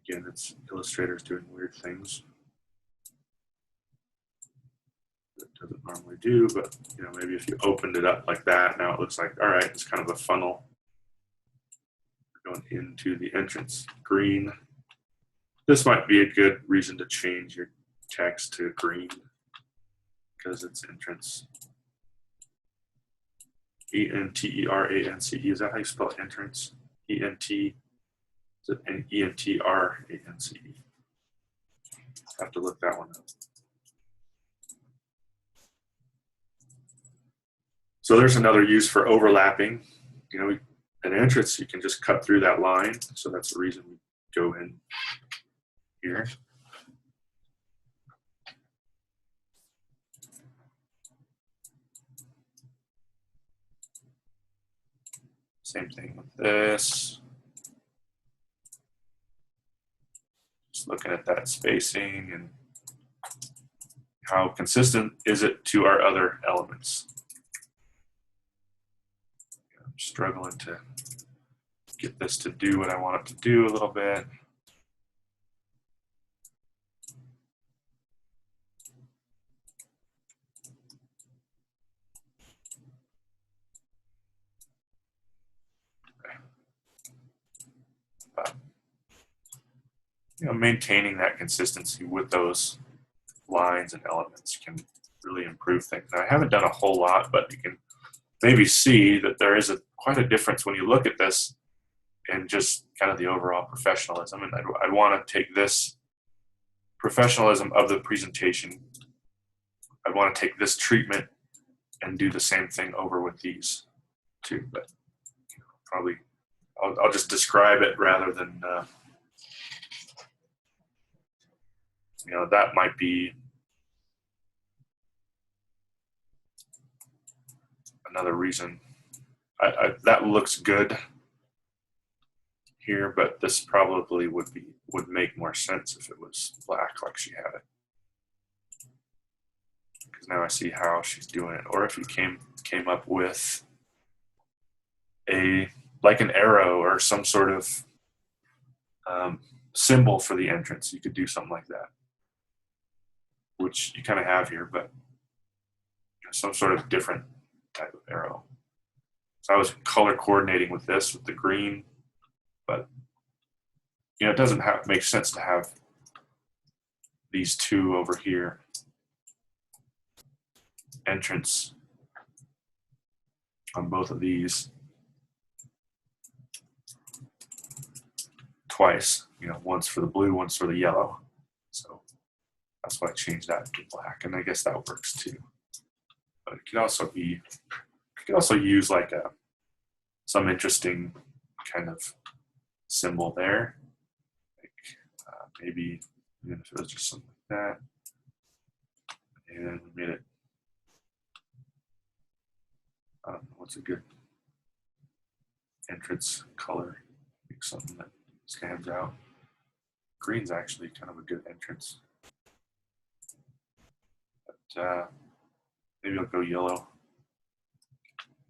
Speaker 1: Again, it's Illustrator's doing weird things that it doesn't normally do, but maybe if you opened it up like that, now it looks like, all right, it's kind of a funnel going into the entrance. Green. This might be a good reason to change your text to green because it's entrance. E-N-T-E-R-A-N-C-E. Is that how you spell entrance? E-N-T. Is it E-N-T-R-A-N-C-E? Have to look that one up. So there's another use for overlapping. An entrance, you can just cut through that line. So that's the reason we go in here. Same thing with this. Just looking at that spacing and how consistent is it to our other elements. I'm struggling to get this to do what I want it to do a little bit. Maintaining that consistency with those lines and elements can really improve things. Now, I haven't done a whole lot, but you can maybe see that there is quite a difference when you look at this and just kind of the overall professionalism. And I'd want to take this professionalism of the presentation, I'd want to take this treatment and do the same thing over with these two. But probably I'll just describe it rather than that might be another reason. That looks good here, but this probably would make more sense if it was black like she had it. Because now I see how she's doing it. Or if you came up with like an arrow or some sort of symbol for the entrance, you could do something like that, which you kind of have here, but some sort of different type of arrow. So I was color coordinating with this, with the green, but it doesn't make sense to have these two over here. Entrance on both of these twice, once for the blue, once for the yellow. So that's why I changed that to black, and I guess that works too. But it could also be, you could also use like some interesting kind of symbol there. Like maybe even if it was just something like that, and we made it What's a good entrance color? Pick something that stands out. Green's actually kind of a good entrance. But maybe I'll go yellow.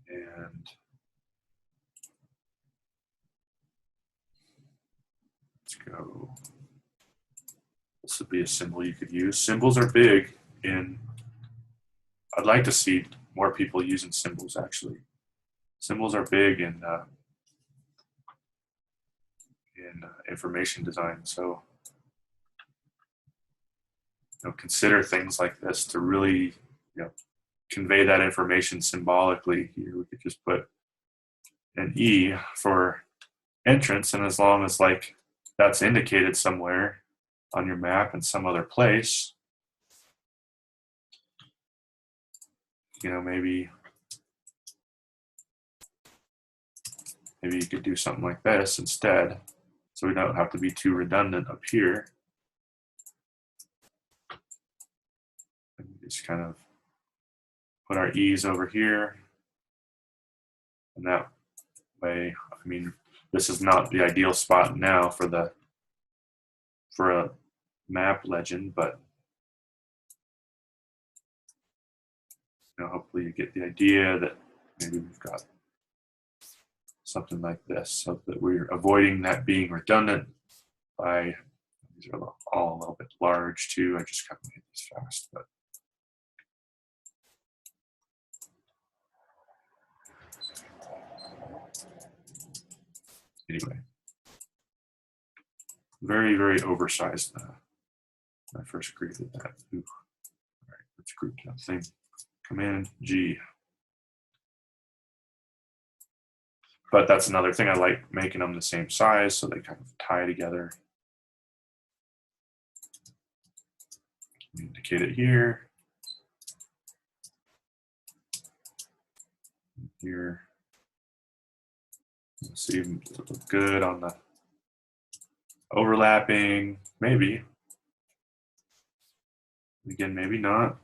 Speaker 1: And let's go. This would be a symbol you could use. Symbols are big I'd like to see more people using symbols actually. Symbols are big in information design. So consider things like this to really convey that information symbolically. Here we could just put an E for entrance, and as long as like that's indicated somewhere on your map in some other place, maybe you could do something like this instead, so we don't have to be too redundant up here. And just kind of put our E's over here, and that way, I mean, this is not the ideal spot now for a map legend, but hopefully you get the idea that maybe we've got something like this, so that we're avoiding that being redundant by, these are all a little bit large too. I just kind of made this fast, but anyway, very, very oversized when I first created that. Ooh. All right, let's group that thing. Command G. But that's another thing. I like making them the same size so they kind of tie together. Indicate it here. Here. Let's see if it looks good on the overlapping. Maybe. Again, maybe not.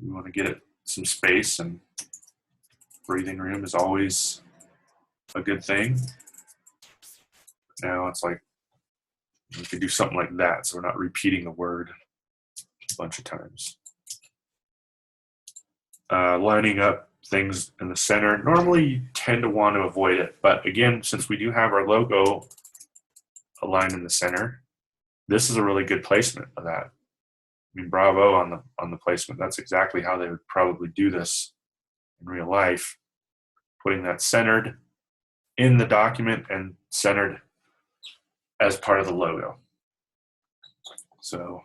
Speaker 1: We want to get it some space, and breathing room is always a good thing. Now it's like we could do something like that, so we're not repeating the word a bunch of times. Lining up things in the center. Normally you tend to want to avoid it, but again, since we do have our logo aligned in the center, this is a really good placement of that. I mean, bravo on the placement. That's exactly how they would probably do this in real life, putting that centered in the document and centered as part of the logo. So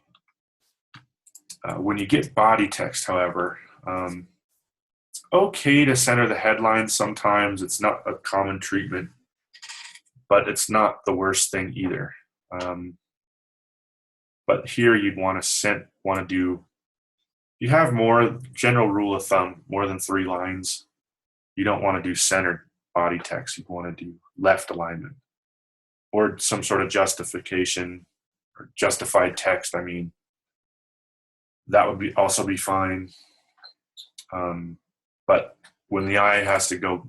Speaker 1: when you get body text, however, it's okay to center the headline sometimes. It's not a common treatment, but it's not the worst thing either. But here you'd want to do, you have more general rule of thumb, more than 3 lines. You don't want to do centered body text. You want to do left alignment or some sort of justification or justified text. I mean, that would also be fine. But when the eye has to go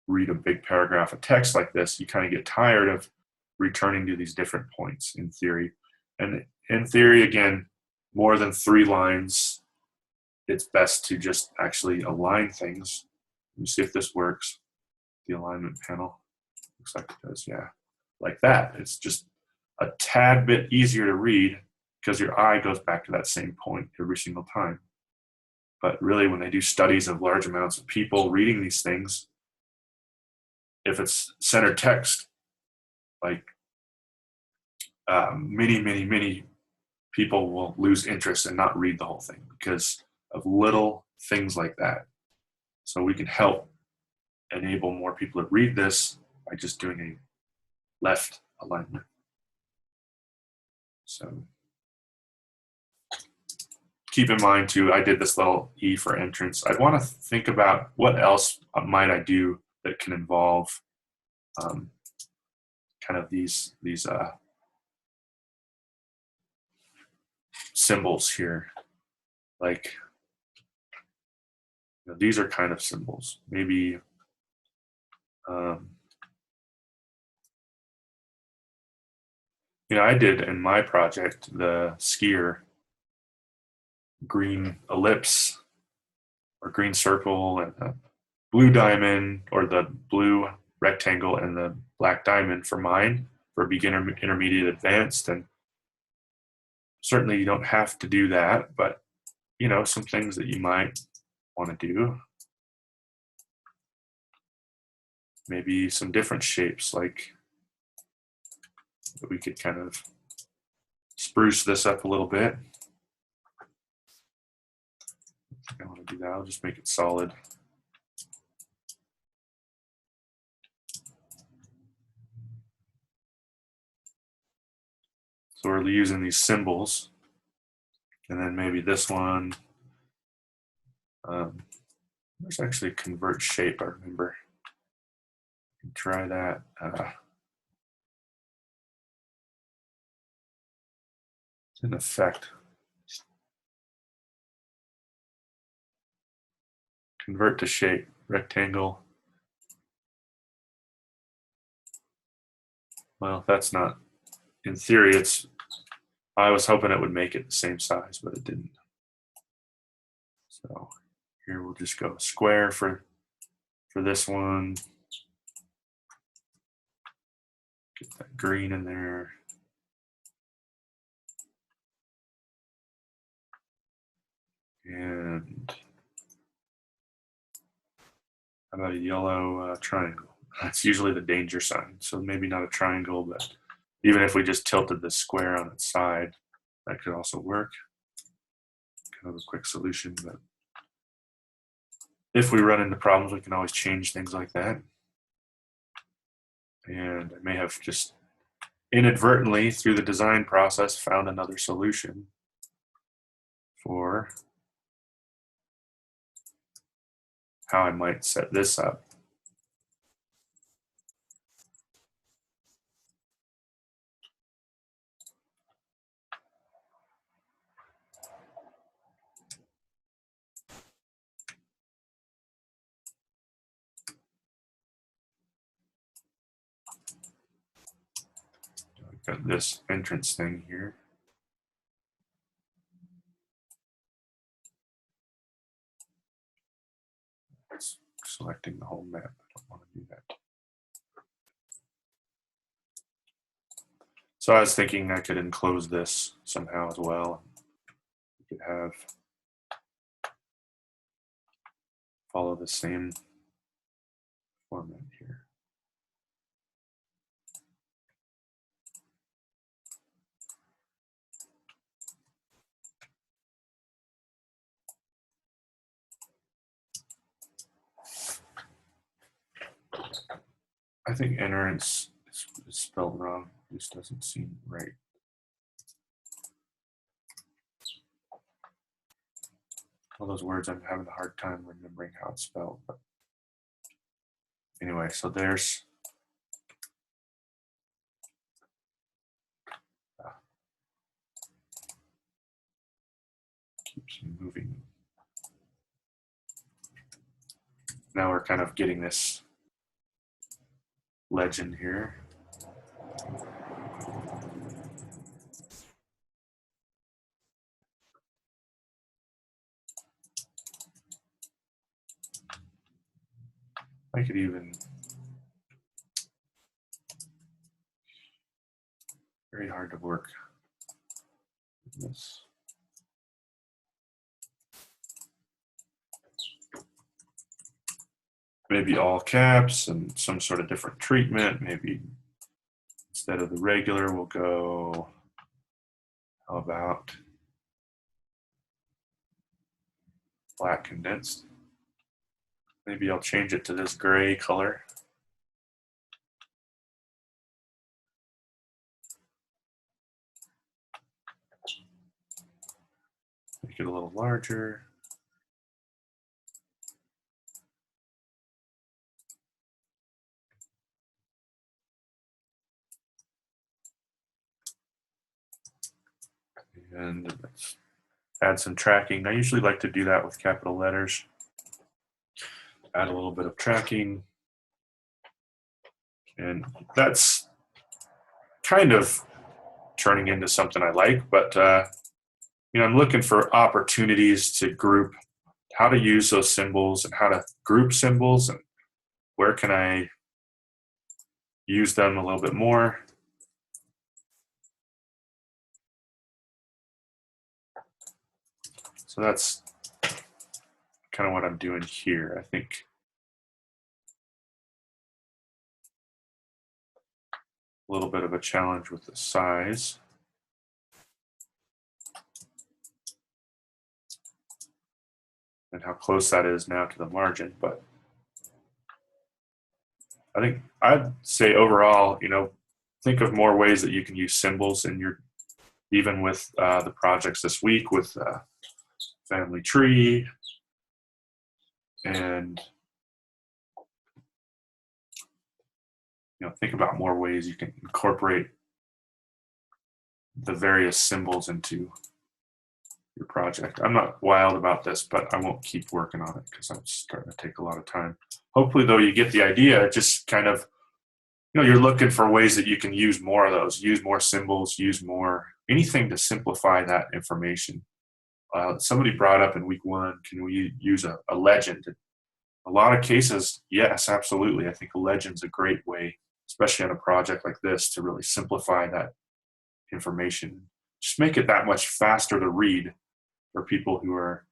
Speaker 1: read a big paragraph of text like this, you kind of get tired of returning to these different points in theory. And in theory, again, more than 3 lines, it's best to just actually align things. Let me see if this works. The alignment panel. Looks like it does, yeah. Like that. It's just a tad bit easier to read because your eye goes back to that same point every single time. But really, when they do studies of large amounts of people reading these things, if it's centered text, like many people will lose interest and not read the whole thing because of little things like that. So we can help enable more people to read this by just doing a left alignment. So keep in mind too, I did this little E for entrance. I'd want to think about what else might I do that can involve kind of these symbols here. Like these are kind of symbols. Maybe I did in my project the skier green ellipse or green circle and the blue diamond or the blue rectangle and the black diamond for mine for beginner, intermediate, advanced. And certainly you don't have to do that, but some things that you might want to do. Maybe some different shapes, like we could kind of spruce this up a little bit. I want to do that. I'll just make it solid. So we're using these symbols. And then maybe this one. There's actually convert shape, I remember. Try that. It's in effect. Convert to shape, rectangle. Well, that's not, in theory, I was hoping it would make it the same size, but it didn't. So here we'll just go square for this one. Get that green in there. And how about a yellow triangle? That's usually the danger sign. So maybe not a triangle, but even if we just tilted the square on its side, that could also work. Kind of a quick solution, but if we run into problems, we can always change things like that. And I may have just inadvertently, through the design process, found another solution for how I might set this up. I've got this entrance thing here. It's selecting the whole map. I don't want to do that. So I was thinking I could enclose this somehow as well. We could have follow the same format here. I think entrance is spelled wrong. This doesn't seem right. All those words, I'm having a hard time remembering how it's spelled. But anyway, so there's keeps moving. Now we're kind of getting this legend here. I could even, very hard to work with this. Maybe all caps and some sort of different treatment. Maybe instead of the regular, we'll go, how about black condensed? Maybe I'll change it to this gray color. Make it a little larger. And let's add some tracking. I usually like to do that with capital letters. add a little bit of tracking. And that's kind of turning into something I like, but I'm looking for opportunities to group how to use those symbols and how to group symbols and where can I use them a little bit more. So that's kind of what I'm doing here. I think a little bit of a challenge with the size. And how close that is now to the margin, but I think I'd say overall, think of more ways that you can use symbols in your, even with the projects this week with family tree, and think about more ways you can incorporate the various symbols into your project. I'm not wild about this, but I won't keep working on it because I'm starting to take a lot of time. Hopefully, though, you get the idea. Just kind of, you're looking for ways that you can use more of those, use more symbols, use more anything to simplify that information. Somebody brought up in week 1, can we use a legend? A lot of cases, yes, absolutely. I think a legend's a great way, especially on a project like this, to really simplify that information. Just make it that much faster to read for people who are,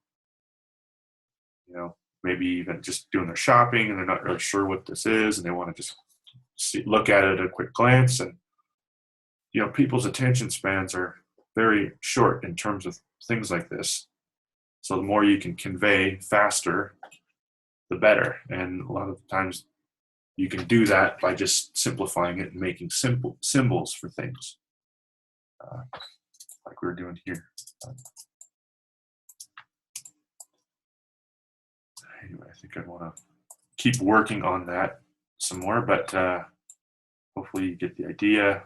Speaker 1: maybe even just doing their shopping and they're not really sure what this is and they want to just look at it at a quick glance. And, people's attention spans are very short in terms of things like this. So the more you can convey faster, the better. And a lot of times you can do that by just simplifying it and making simple symbols for things, like we're doing here. Anyway, I think I want to keep working on that some more, but hopefully you get the idea.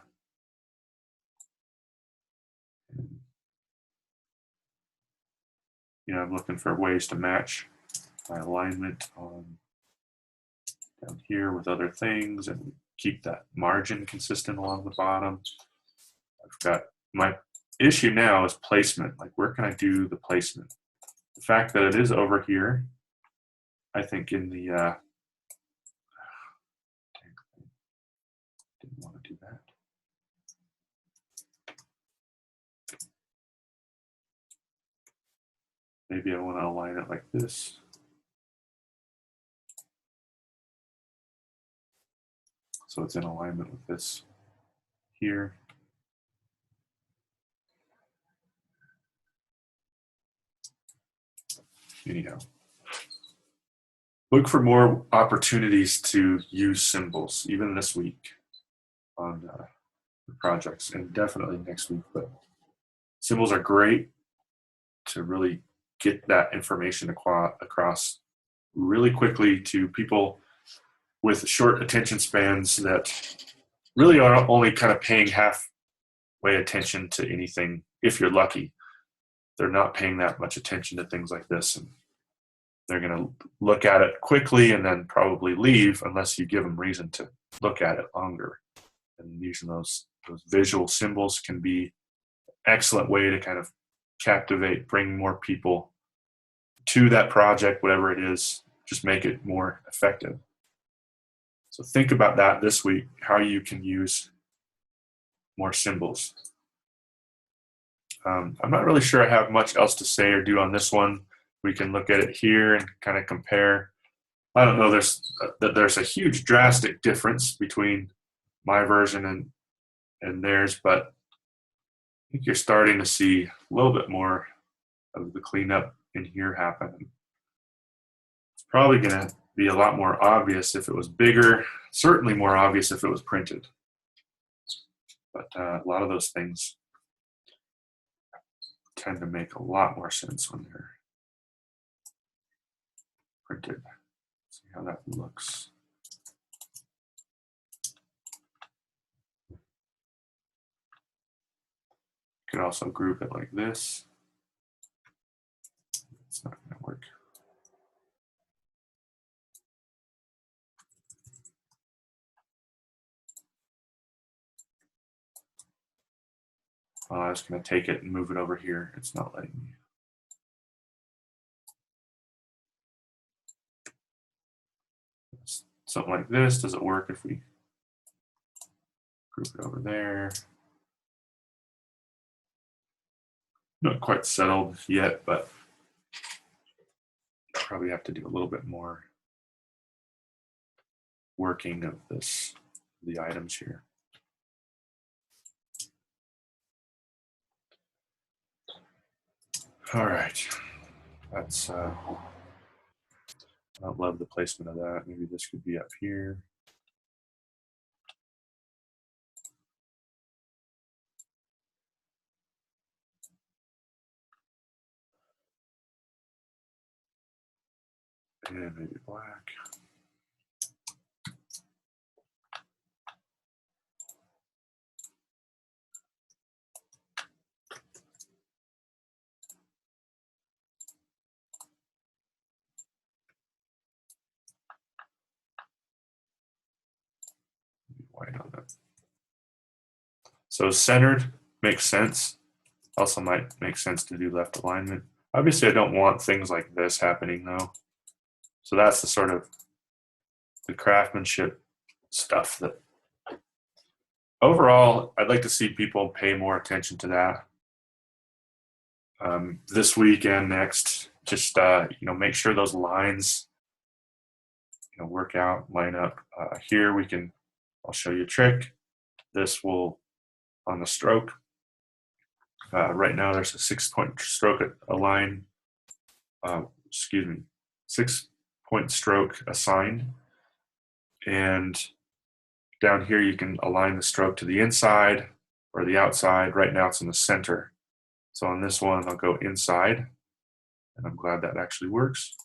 Speaker 1: I'm looking for ways to match my alignment on down here with other things and keep that margin consistent along the bottom. I've got my issue now is placement. Like, where can I do the placement? The fact that it is over here, I think in the didn't want to do that. Maybe I want to align it like this. So it's in alignment with this here. Anyhow, look for more opportunities to use symbols, even this week on the projects, and definitely next week. But symbols are great to really get that information across really quickly to people with short attention spans that really are only kind of paying halfway attention to anything. If you're lucky, they're not paying that much attention to things like this, and they're going to look at it quickly and then probably leave unless you give them reason to look at it longer. And using those visual symbols can be an excellent way to kind of captivate, bring more people to that project, whatever it is, just make it more effective. So think about that this week, how you can use more symbols. I'm not really sure I have much else to say or do on this one. We can look at it here and kind of compare. I don't know, there's a huge drastic difference between my version and theirs, but I think you're starting to see a little bit more of the cleanup in here happen. It's probably going to be a lot more obvious if it was bigger, certainly more obvious if it was printed. But a lot of those things tend to make a lot more sense when they're printed. See how that looks. You could also group it like this. It's not going to work. I was going to take it and move it over here. It's not letting me. Something like this. Does it work if we group it over there? Not quite settled yet, but probably have to do a little bit more working of this, the items here. All right, that's, I don't love the placement of that. Maybe this could be up here. And maybe black. White on that. So centered makes sense. Also might make sense to do left alignment. Obviously, I don't want things like this happening though. So that's the sort of the craftsmanship stuff that overall, I'd like to see people pay more attention to that this week and next. Just make sure those lines work out, line up. Here we can. I'll show you a trick. This will on the stroke. Right now there's a 6-point stroke align. 6-point stroke assigned, and down here you can align the stroke to the inside or the outside. Right now it's in the center. So on this one I'll go inside, and I'm glad that actually works.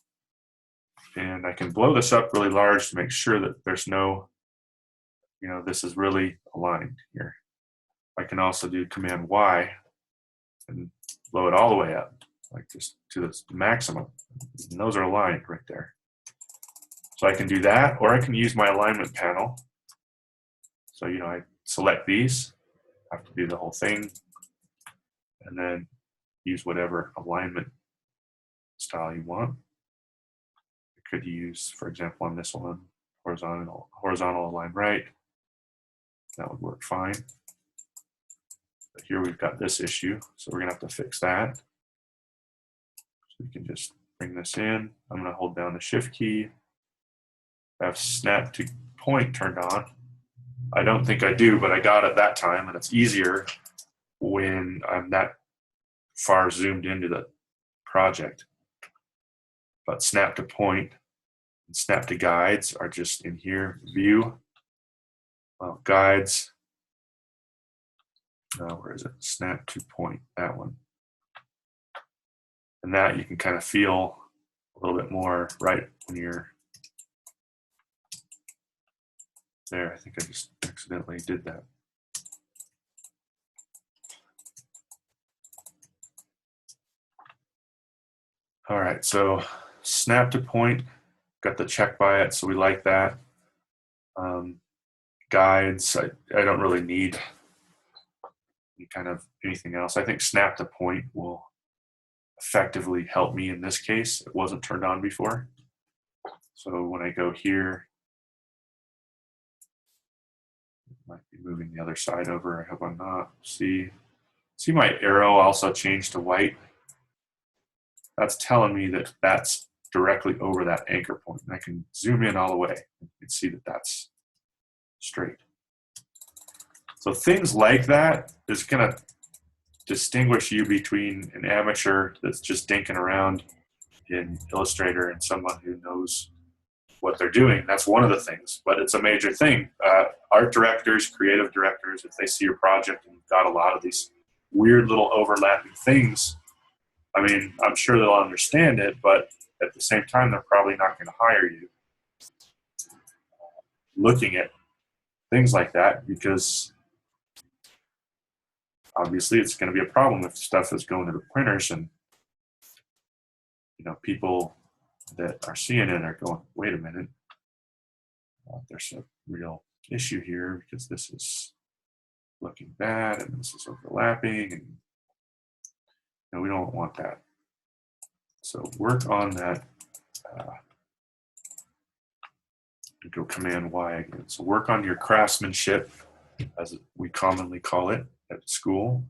Speaker 1: And I can blow this up really large to make sure that there's no, this is really aligned here. I can also do Command Y and blow it all the way up, like just to the maximum. And those are aligned right there. So I can do that, or I can use my alignment panel. So, I select these, I have to do the whole thing, and then use whatever alignment style you want. I could use, for example, on this one, horizontal align right. That would work fine. But here we've got this issue, so we're gonna have to fix that. So we can just bring this in. I'm gonna hold down the Shift key. I have snap to point turned on. I don't think I do, but I got it that time, and it's easier when I'm that far zoomed into the project. But snap to point and snap to guides are just in here. View, guides. Where is it? Snap to point, that one. And that you can kind of feel a little bit more right when you're there. I think I just accidentally did that. All right, so snap to point, got the check by it, so we like that. Guides, I don't really need any kind of anything else. I think snap to point will effectively help me in this case. It wasn't turned on before. So when I go here, might be moving the other side over. I hope I'm not. See my arrow also changed to white. That's telling me that that's directly over that anchor point. And I can zoom in all the way. You can see that that's straight. So things like that is going to distinguish you between an amateur that's just dinking around in Illustrator and someone who knows what they're doing. That's one of the things, but it's a major thing. Art directors, creative directors, if they see your project and you've got a lot of these weird little overlapping things, I mean, I'm sure they'll understand it, but at the same time, they're probably not going to hire you looking at things like that, because obviously it's going to be a problem if stuff is going to the printers and people that are seeing it are going, wait a minute, there's a real issue here because this is looking bad, and this is overlapping, and we don't want that. So work on that. Go Command Y again. So work on your craftsmanship, as we commonly call it at school,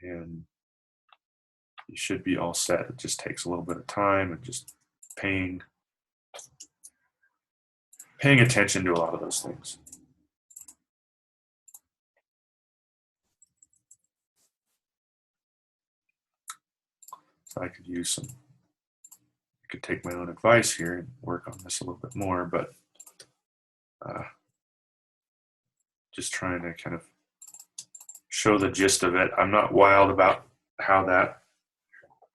Speaker 1: and you should be all set. It just takes a little bit of time and just paying attention to a lot of those things. So I could use some, I could take my own advice here and work on this a little bit more, but just trying to kind of show the gist of it. I'm not wild about how that,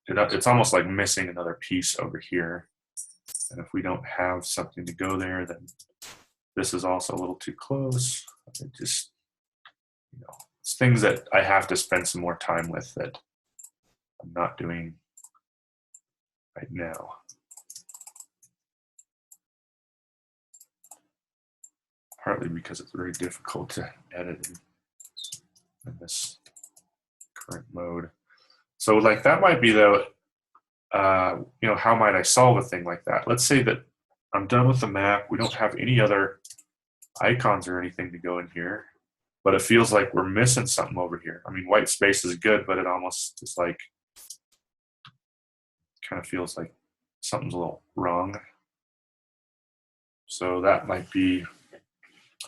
Speaker 1: it's almost like missing another piece over here. And if we don't have something to go there, then this is also a little too close. It just, you know, it's things that I have to spend some more time with that I'm not doing right now. Partly because it's very difficult to edit in this current mode. So like that might be the, you know, how might I solve a thing like that? Let's say that I'm done with the map. We don't have any other icons or anything to go in here, but it feels like we're missing something over here. I mean, white space is good, but it almost is like, kind of feels like something's a little wrong. So that might be,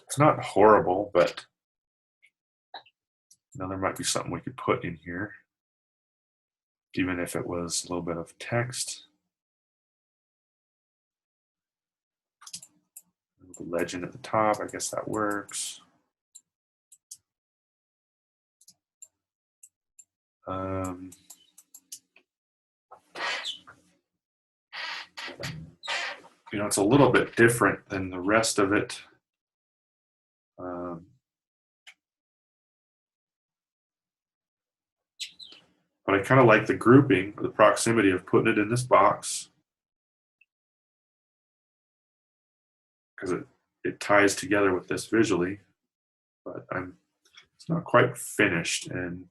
Speaker 1: it's not horrible, but you know, there might be something we could put in here, even if it was a little bit of text. The legend at the top, I guess that works. You know, it's a little bit different than the rest of it. But I kind of like the grouping, or the proximity of putting it in this box, because it ties together with this visually. But it's not quite finished, and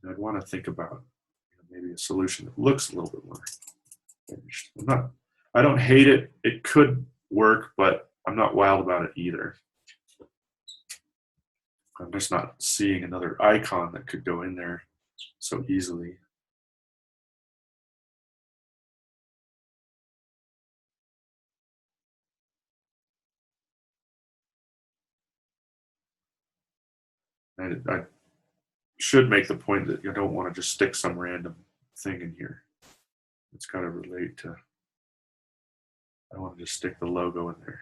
Speaker 1: I'd want to think about, you know, maybe a solution that looks a little bit more finished. I don't hate it. It could work, but I'm not wild about it either. I'm just not seeing another icon that could go in there so easily. I should make the point that you don't want to just stick some random thing in here. It's got to relate to, I don't want to just stick the logo in there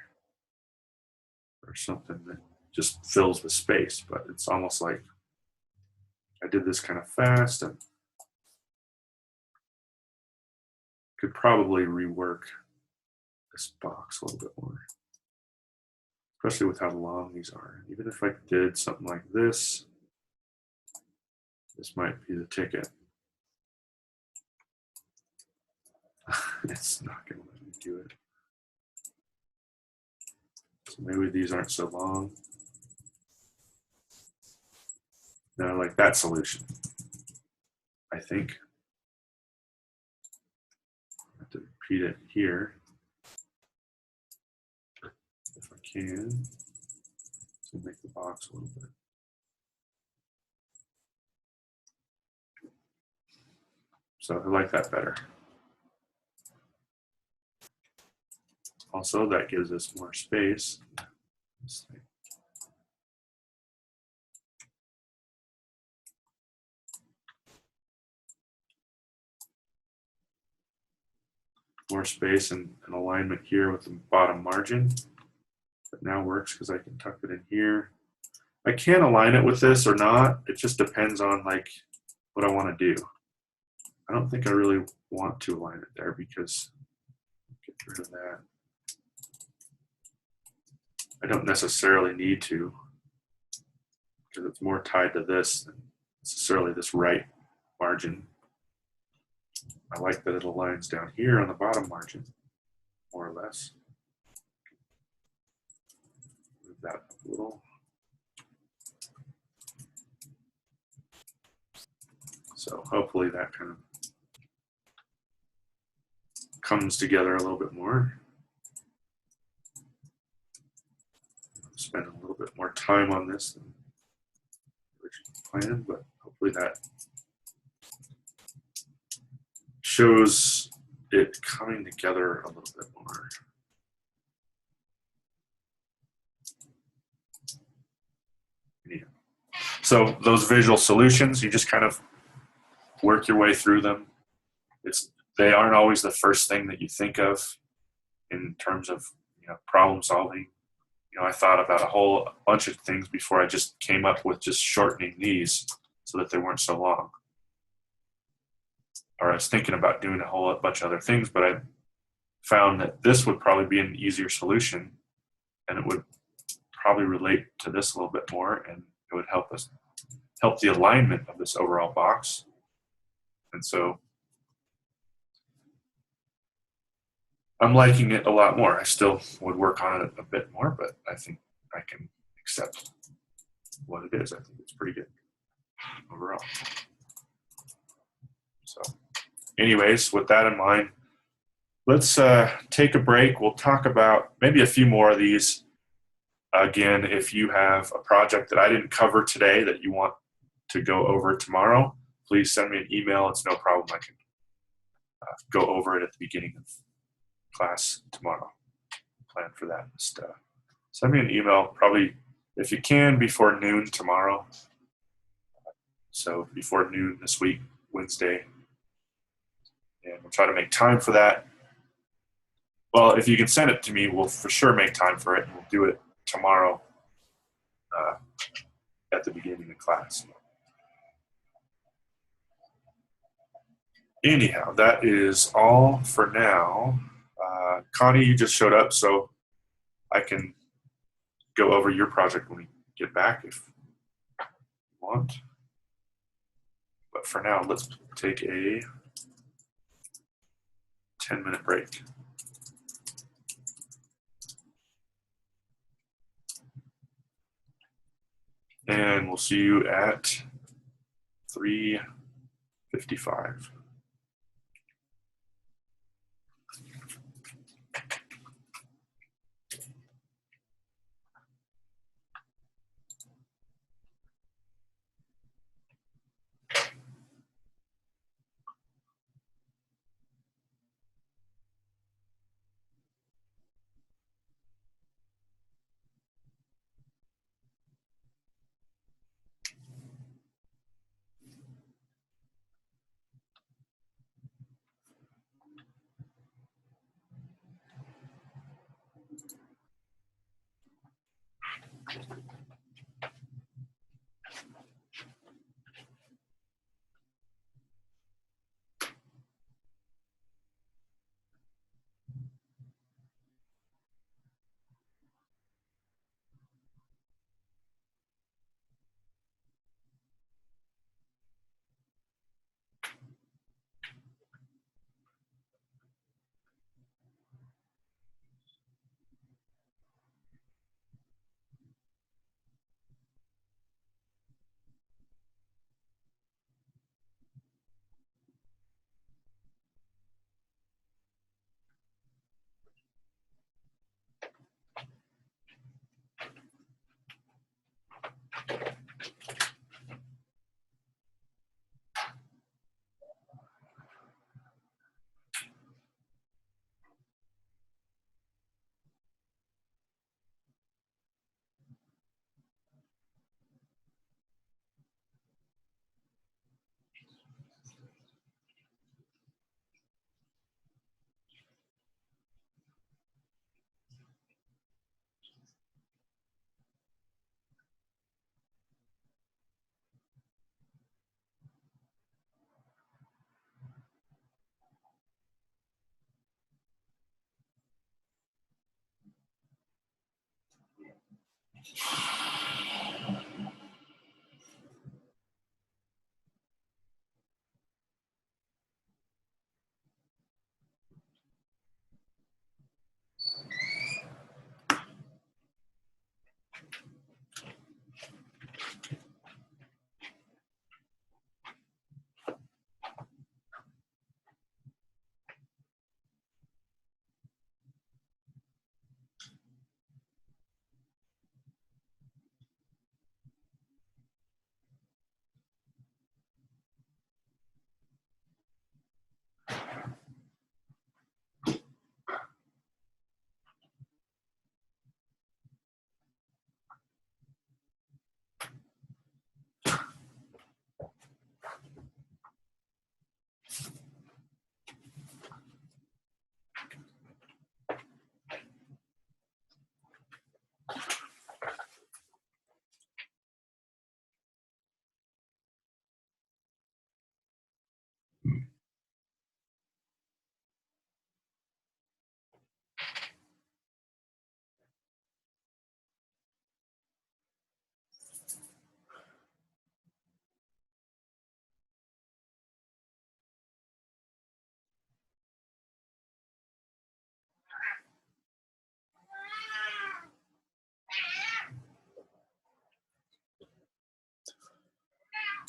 Speaker 1: or something that just fills the space, but it's almost like I did this kind of fast and could probably rework this box a little bit more, especially with how long these are. Even if I did something like this, this might be the ticket. It's not going to let me do it. So maybe these aren't so long. No, I like that solution, I think. I have to repeat it here if I can, to make the box a little bit. So I like that better. Also, that gives us more space. More space and an alignment here with the bottom margin. That now works because I can tuck it in here. I can align it with this or not. It just depends on like what I want to do. I don't think I really want to align it there because get rid of that. I don't necessarily need to because it's more tied to this than necessarily this right margin. I like that it aligns down here on the bottom margin, more or less. Move that up a little. So hopefully that kind of comes together a little bit more. Spend a little bit more time on this than originally planned, but hopefully that shows it coming together a little bit more. Yeah. So those visual solutions, you just kind of work your way through them. They aren't always the first thing that you think of in terms of problem solving. I thought about a whole bunch of things before I just came up with just shortening these so that they weren't so long. Or I was thinking about doing a whole bunch of other things, but I found that this would probably be an easier solution, and it would probably relate to this a little bit more, and it would help the alignment of this overall box. And so I'm liking it a lot more. I still would work on it a bit more, but I think I can accept what it is. I think it's pretty good overall. So anyways, with that in mind, let's take a break. We'll talk about maybe a few more of these. Again, if you have a project that I didn't cover today that you want to go over tomorrow, please send me an email. It's no problem. I can go over it at the beginning of class tomorrow. Plan for that. Just send me an email, probably if you can, before noon tomorrow. So before noon this week, Wednesday. And we'll try to make time for that. Well, if you can send it to me, we'll for sure make time for it, and we'll do it tomorrow at the beginning of class. Anyhow, that is all for now. Connie, you just showed up, so I can go over your project when we get back if you want. But for now, let's take a 10-minute break. And we'll see you at 3:55.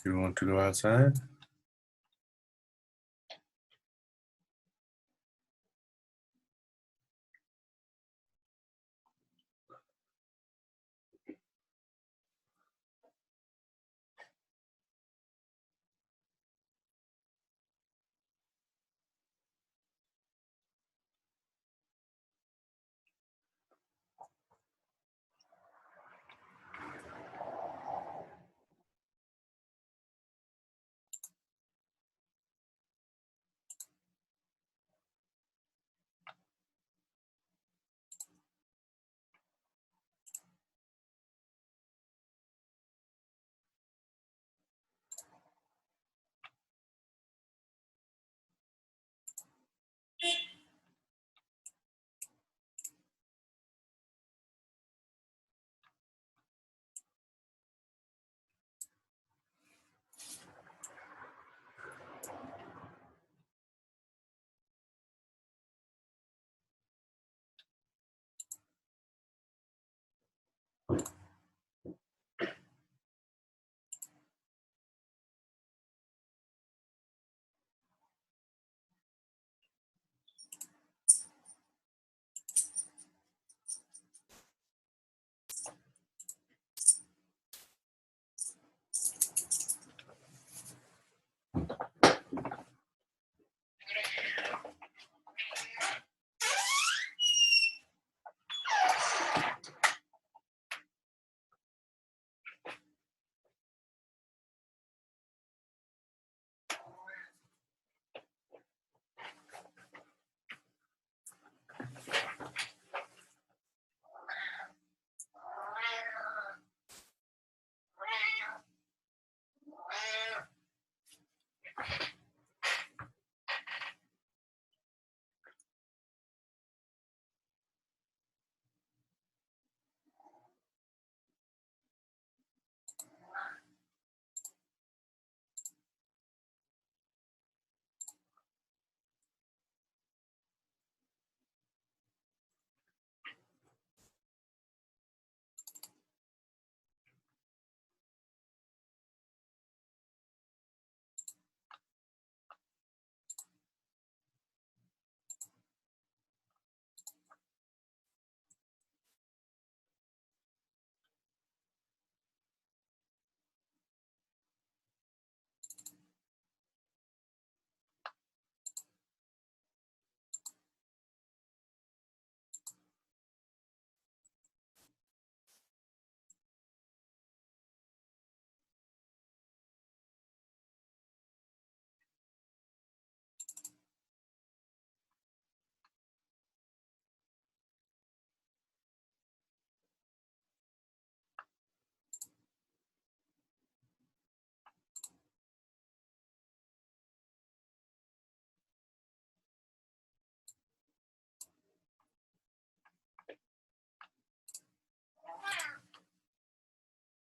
Speaker 1: Do you want to go outside?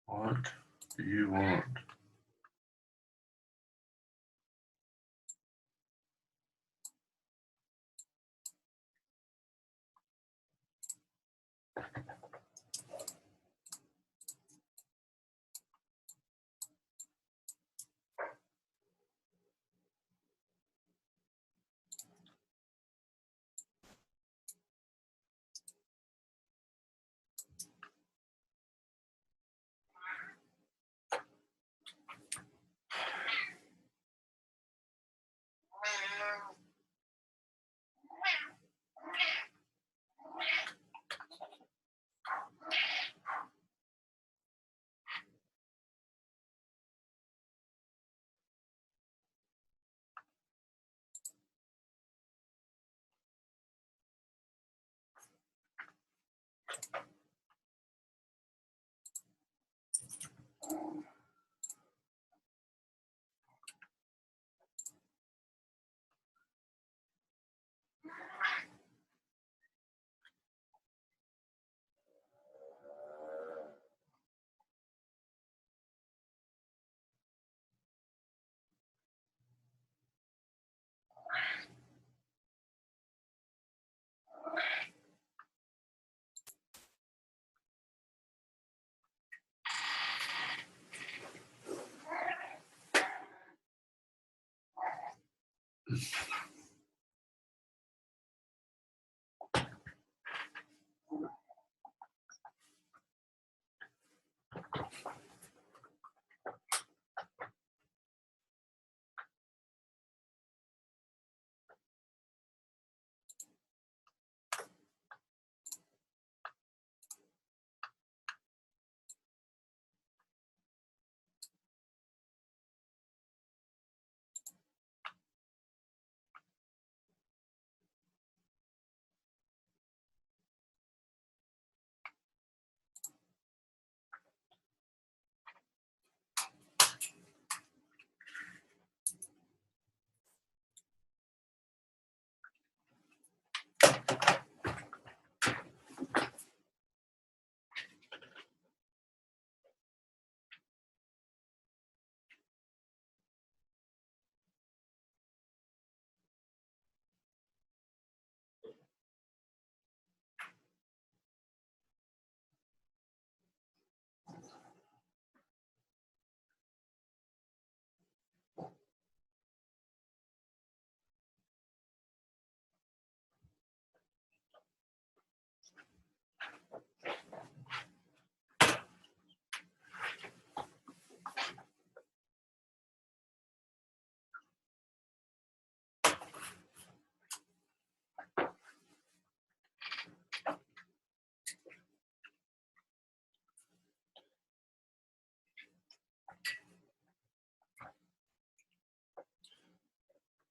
Speaker 1: What do you want?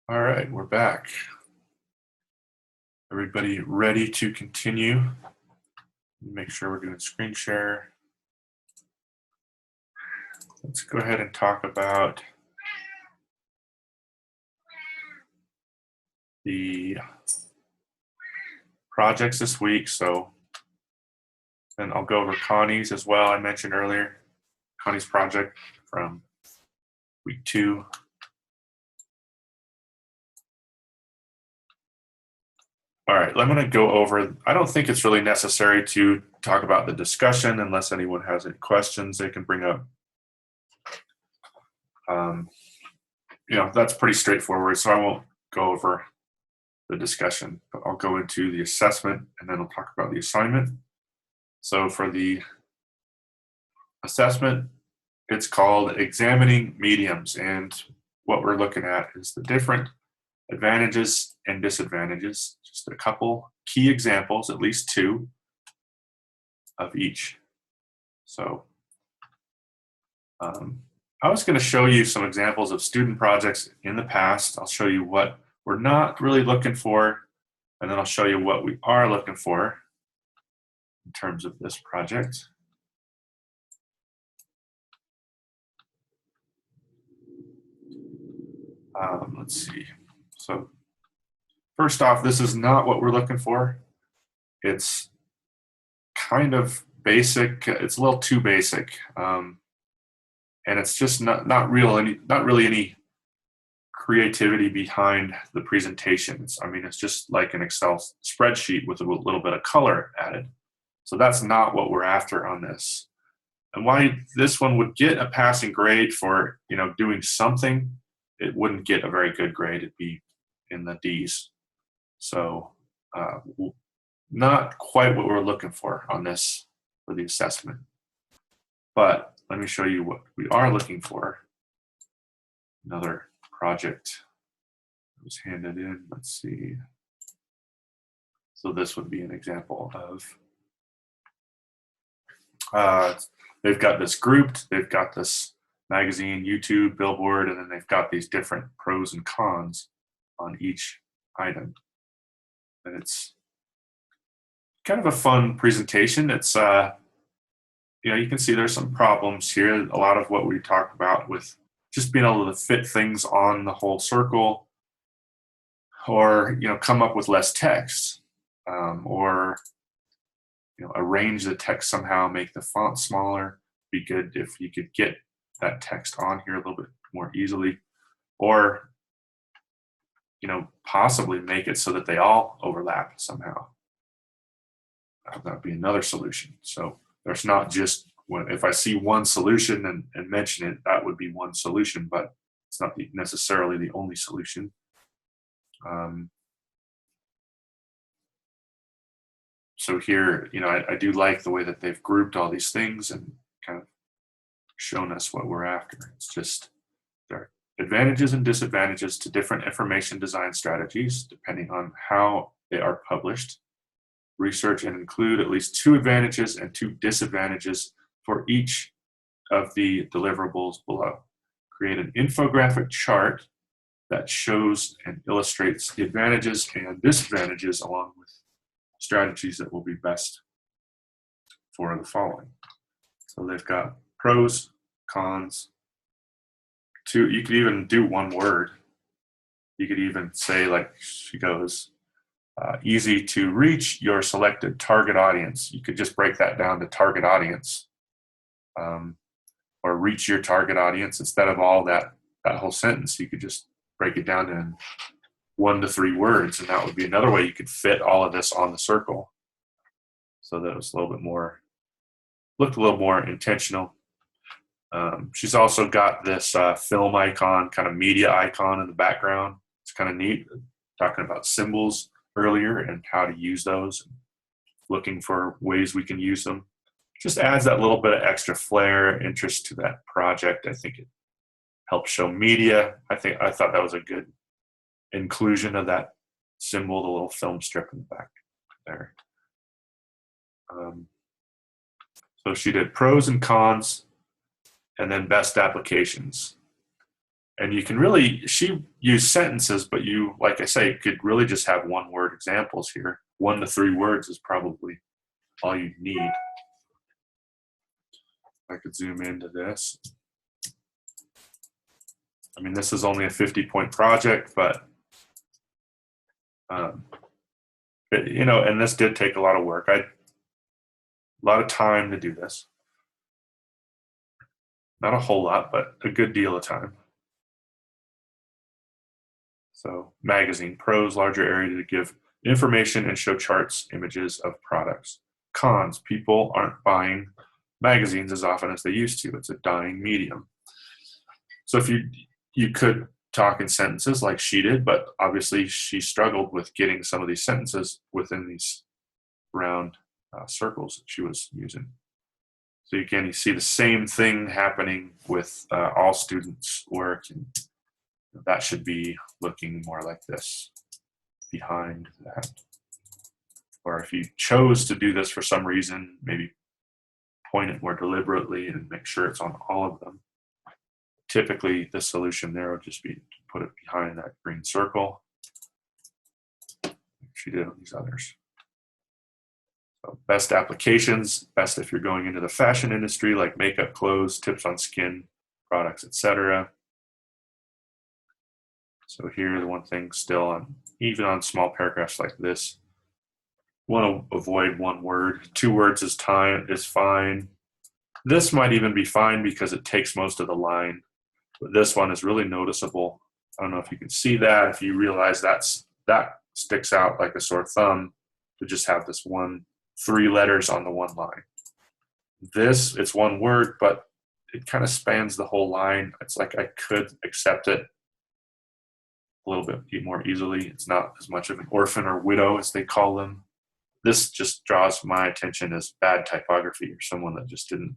Speaker 1: All right, we're back. Everybody ready to continue? Make sure we're doing screen share. Let's go ahead and talk about the projects this week. So then I'll go over Connie's as well. I mentioned earlier, Connie's project from week 2. All right, I'm going to go over, I don't think it's really necessary to talk about the discussion unless anyone has any questions they can bring up. That's pretty straightforward, so I won't go over the discussion, but I'll go into the assessment and then I'll talk about the assignment. So for the assessment, it's called Examining Mediums, and what we're looking at is the different advantages and disadvantages, just a couple key examples, at least 2 of each. So I was going to show you some examples of student projects in the past. I'll show you what we're not really looking for, and then I'll show you what we are looking for in terms of this project. Let's see. So first off, this is not what we're looking for. It's kind of basic. It's a little too basic, and it's just not really any creativity behind the presentation. It's just like an Excel spreadsheet with a little bit of color added. So that's not what we're after on this. And why this one would get a passing grade for doing something, it wouldn't get a very good grade. It'd be in the D's. So not quite what we're looking for on this for the assessment. But let me show you what we are looking for. Another project was handed in. Let's see. So this would be an example of they've got this grouped, they've got this magazine, YouTube, billboard, and then they've got these different pros and cons on each item. And it's kind of a fun presentation. It's you can see there's some problems here. A lot of what we talked about with just being able to fit things on the whole circle, or come up with less text, or arrange the text somehow, make the font smaller. Be good if you could get that text on here a little bit more easily, or possibly make it so that they all overlap somehow. That would be another solution. So there's not just if I see one solution and mention it, that would be one solution, but it's not necessarily the only solution. So here, I do like the way that they've grouped all these things and kind of shown us what we're after. It's just there are advantages and disadvantages to different information design strategies depending on how they are published. Research and include at least 2 advantages and 2 disadvantages for each of the deliverables below. Create an infographic chart that shows and illustrates the advantages and disadvantages along with strategies that will be best for the following. So they've got pros, cons. You could even do one word. You could even say, like she goes, easy to reach your selected target audience. You could just break that down to target audience, or reach your target audience instead of all that whole sentence. You could just break it down in 1 to 3 words, and that would be another way you could fit all of this on the circle. So that it was looked a little more intentional. She's also got this film icon, kind of media icon in the background. It's kind of neat, talking about symbols earlier and how to use those, looking for ways we can use them. Just adds that little bit of extra flair, interest to that project. I think it helps show media. I thought that was a good inclusion of that symbol, the little film strip in the back there. So she did pros and cons, and then best applications. And you can she used sentences, but you, like I say, could really just have 1-word examples here. 1 to 3 words is probably all you need. I could zoom into this. I mean, this is only a 50-point project, but and this did take a lot of work. A lot of time to do this. Not a whole lot, but a good deal of time. So magazine, pros, larger area to give information and show charts, images of products. Cons, people aren't buying magazines as often as they used to. It's a dying medium. So if you could talk in sentences like she did, but obviously she struggled with getting some of these sentences within these round circles that she was using. So again, you see the same thing happening with all students' work, and that should be looking more like this behind that. Or if you chose to do this for some reason, maybe point it more deliberately and make sure it's on all of them. Typically, the solution there would just be to put it behind that green circle. She did on these others. So best applications, best if you're going into the fashion industry, like makeup, clothes, tips on skin products, etc. So here, the one thing still, even on small paragraphs like this, want to avoid 1 word. 2 words is fine. This might even be fine because it takes most of the line. But this one is really noticeable. I don't know if you can see that. If you realize that sticks out like a sore thumb to just have this 3 letters on the 1 line. It's 1 word, but it kind of spans the whole line. It's like I could accept it a little bit more easily. It's not as much of an orphan or widow as they call them. This just draws my attention as bad typography or someone that just didn't,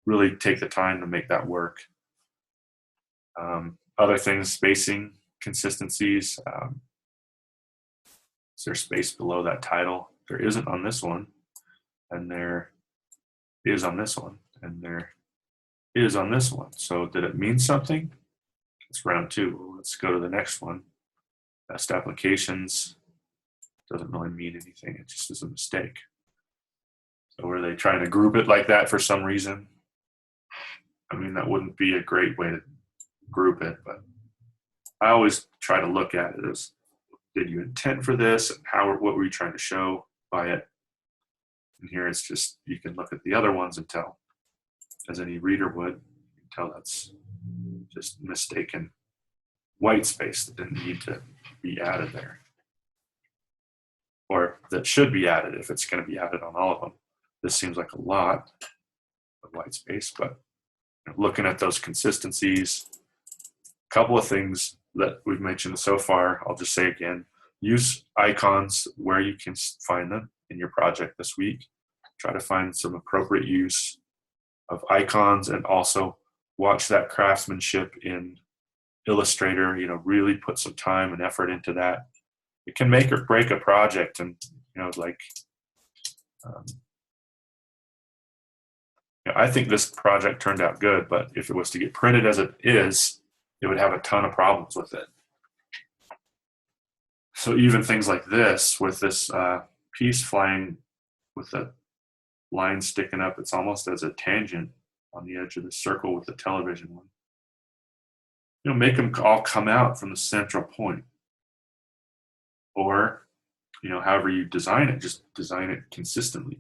Speaker 1: really take the time to make that work. Other things, spacing, consistencies. Is there space below that title? There isn't on this one, and there is on this one, and there is on this one. So did it mean something? It's round 2. Let's go to the next one. Best applications doesn't really mean anything. It just is a mistake. So were they trying to group it like that for some reason? I mean, that wouldn't be a great way to group it, but I always try to look at it as, did you intend for this? What were you trying to show by it? And here it's just, you can look at the other ones and tell, as any reader would, you can tell that's just mistaken white space that didn't need to be added there. Or that should be added if it's going to be added on all of them. This seems like a lot of white space, but looking at those consistencies, a couple of things that we've mentioned so far, I'll just say again, use icons where you can find them in your project this week. Try to find some appropriate use of icons, and also watch that craftsmanship in Illustrator. Really put some time and effort into that. It can make or break a project. And I think this project turned out good, but if it was to get printed as it is, it would have a ton of problems with it. So even things like this, with this piece flying with the line sticking up, it's almost as a tangent on the edge of the circle with the television one. Make them all come out from the central point. Or, however you design it, just design it consistently.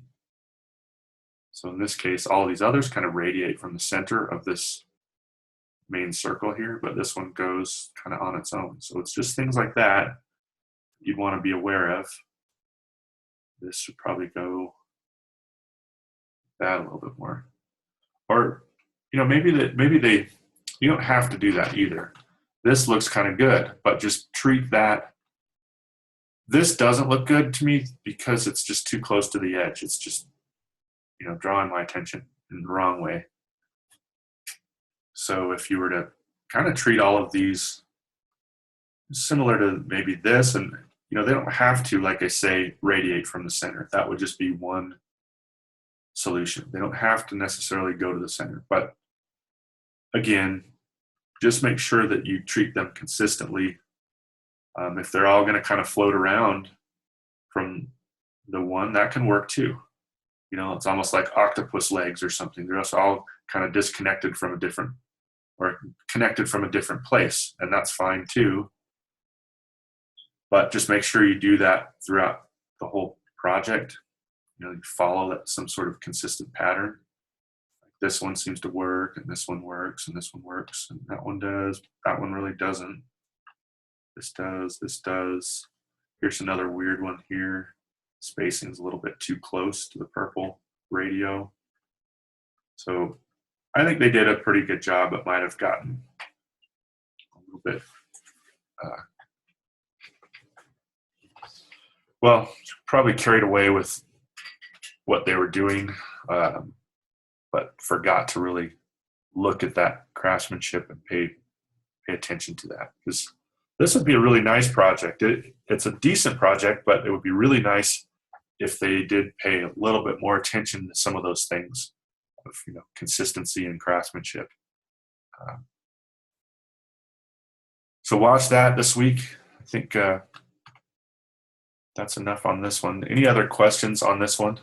Speaker 1: So in this case, all these others kind of radiate from the center of this main circle here, but this one goes kind of on its own. So it's just things like that you'd want to be aware of. This should probably go that a little bit more. Or, maybe you don't have to do that either. This looks kind of good, but just treat that. This doesn't look good to me because it's just too close to the edge. It's just, drawing my attention in the wrong way. So if you were to kind of treat all of these similar to maybe this, and, they don't have to, like I say, radiate from the center. That would just be one solution. They don't have to necessarily go to the center. But again, just make sure that you treat them consistently. If they're all going to kind of float around from the one, that can work too. It's almost like octopus legs or something. They're just all kind of disconnected from a different, or connected from a different place, and that's fine too. But just make sure you do that throughout the whole project. You follow some sort of consistent pattern. Like this one seems to work, and this one works, and this one works, and that one does. That one really doesn't. This does, this does. Here's another weird one here. Spacing's a little bit too close to the purple radio. So I think they did a pretty good job, but might have gotten a little bit, probably carried away with what they were doing, but forgot to really look at that craftsmanship and pay attention to that. Because this would be a really nice project. It's a decent project, but it would be really nice if they did pay a little bit more attention to some of those things of consistency and craftsmanship. So watch that this week. I think that's enough on this one. Any other questions on this one?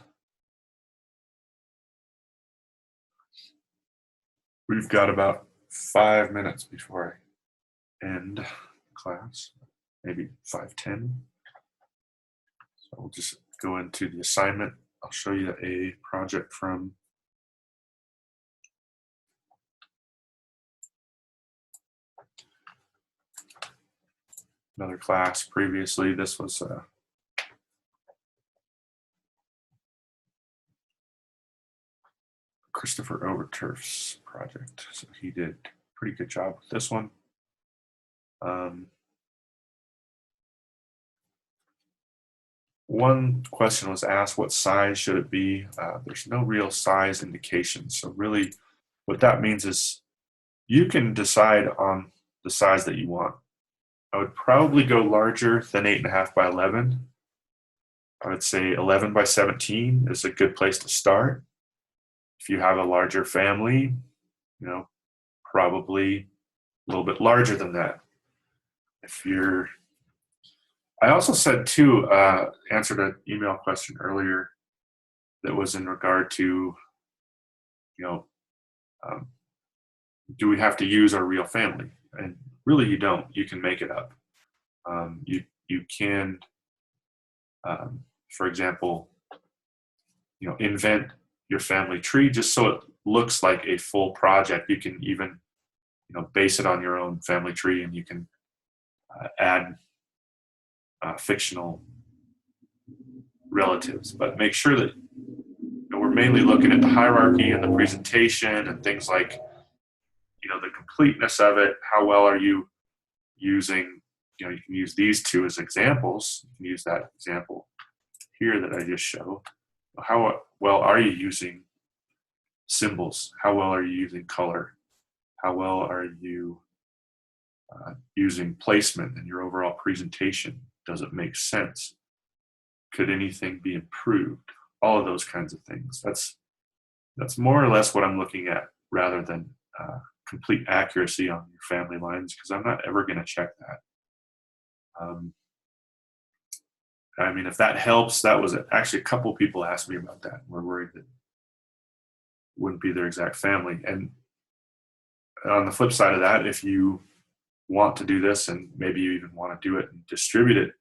Speaker 1: We've got about 5 minutes before I end class, maybe 5:10. So we'll just go into the assignment. I'll show you a project from another class previously. This was Christopher Overturf's project. So he did a pretty good job with this one. One question was asked, what size should it be? There's no real size indication. So really what that means is you can decide on the size that you want. I would probably go larger than 8.5 by 11. I would say 11 by 17 is a good place to start. If you have a larger family, probably a little bit larger than that. I also said too, answered an email question earlier that was in regard to, do we have to use our real family? And really you don't. You can make it up. You can, for example, invent your family tree just so it looks like a full project. You can even, base it on your own family tree, and you can add fictional relatives. But make sure that we're mainly looking at the hierarchy and the presentation and things like, the completeness of it. How well are you using, you can use these two as examples. You can use that example here that I just showed. How well are you using symbols? How well are you using color? How well are you using placement in your overall presentation? Does it make sense? Could anything be improved? All of those kinds of things. That's more or less what I'm looking at, rather than complete accuracy on your family lines, because I'm not ever going to check that. I mean, if that helps, that was actually a couple people asked me about that and were worried that it wouldn't be their exact family. And on the flip side of that, if you want to do this, and maybe you even want to do it and distribute it,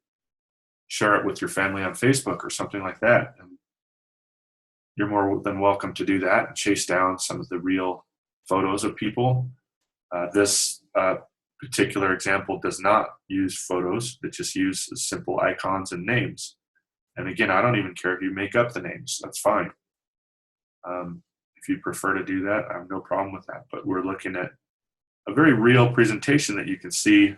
Speaker 1: share it with your family on Facebook or something like that, and you're more than welcome to do that and chase down some of the real photos of people. This particular example does not use photos. It just uses simple icons and names. And again, I don't even care if you make up the names. That's fine. If you prefer to do that, I have no problem with that. But we're looking at a very real presentation that you can see,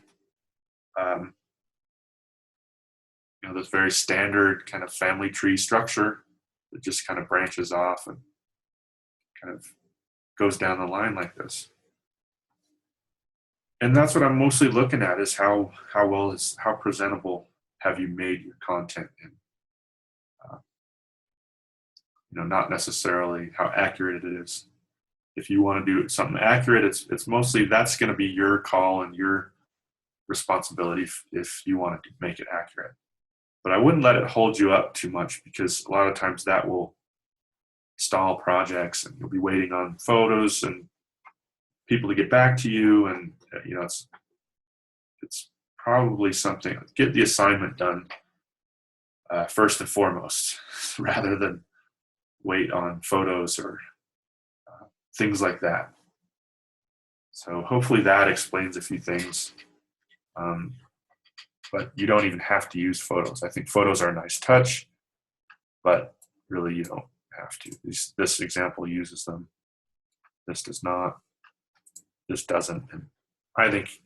Speaker 1: this very standard kind of family tree structure that just kind of branches off and kind of goes down the line like this. And that's what I'm mostly looking at, is how presentable have you made your content, and not necessarily how accurate it is. If you want to do something accurate, it's mostly, that's going to be your call and your responsibility if you want to make it accurate. But I wouldn't let it hold you up too much, because a lot of times that will stall projects, and you'll be waiting on photos and people to get back to you, and it's probably something. Get the assignment done first and foremost, rather than wait on photos or things like that. So hopefully that explains a few things. But you don't even have to use photos. I think photos are a nice touch, but really you don't have to. This example uses them. This does not. This doesn't. And I think,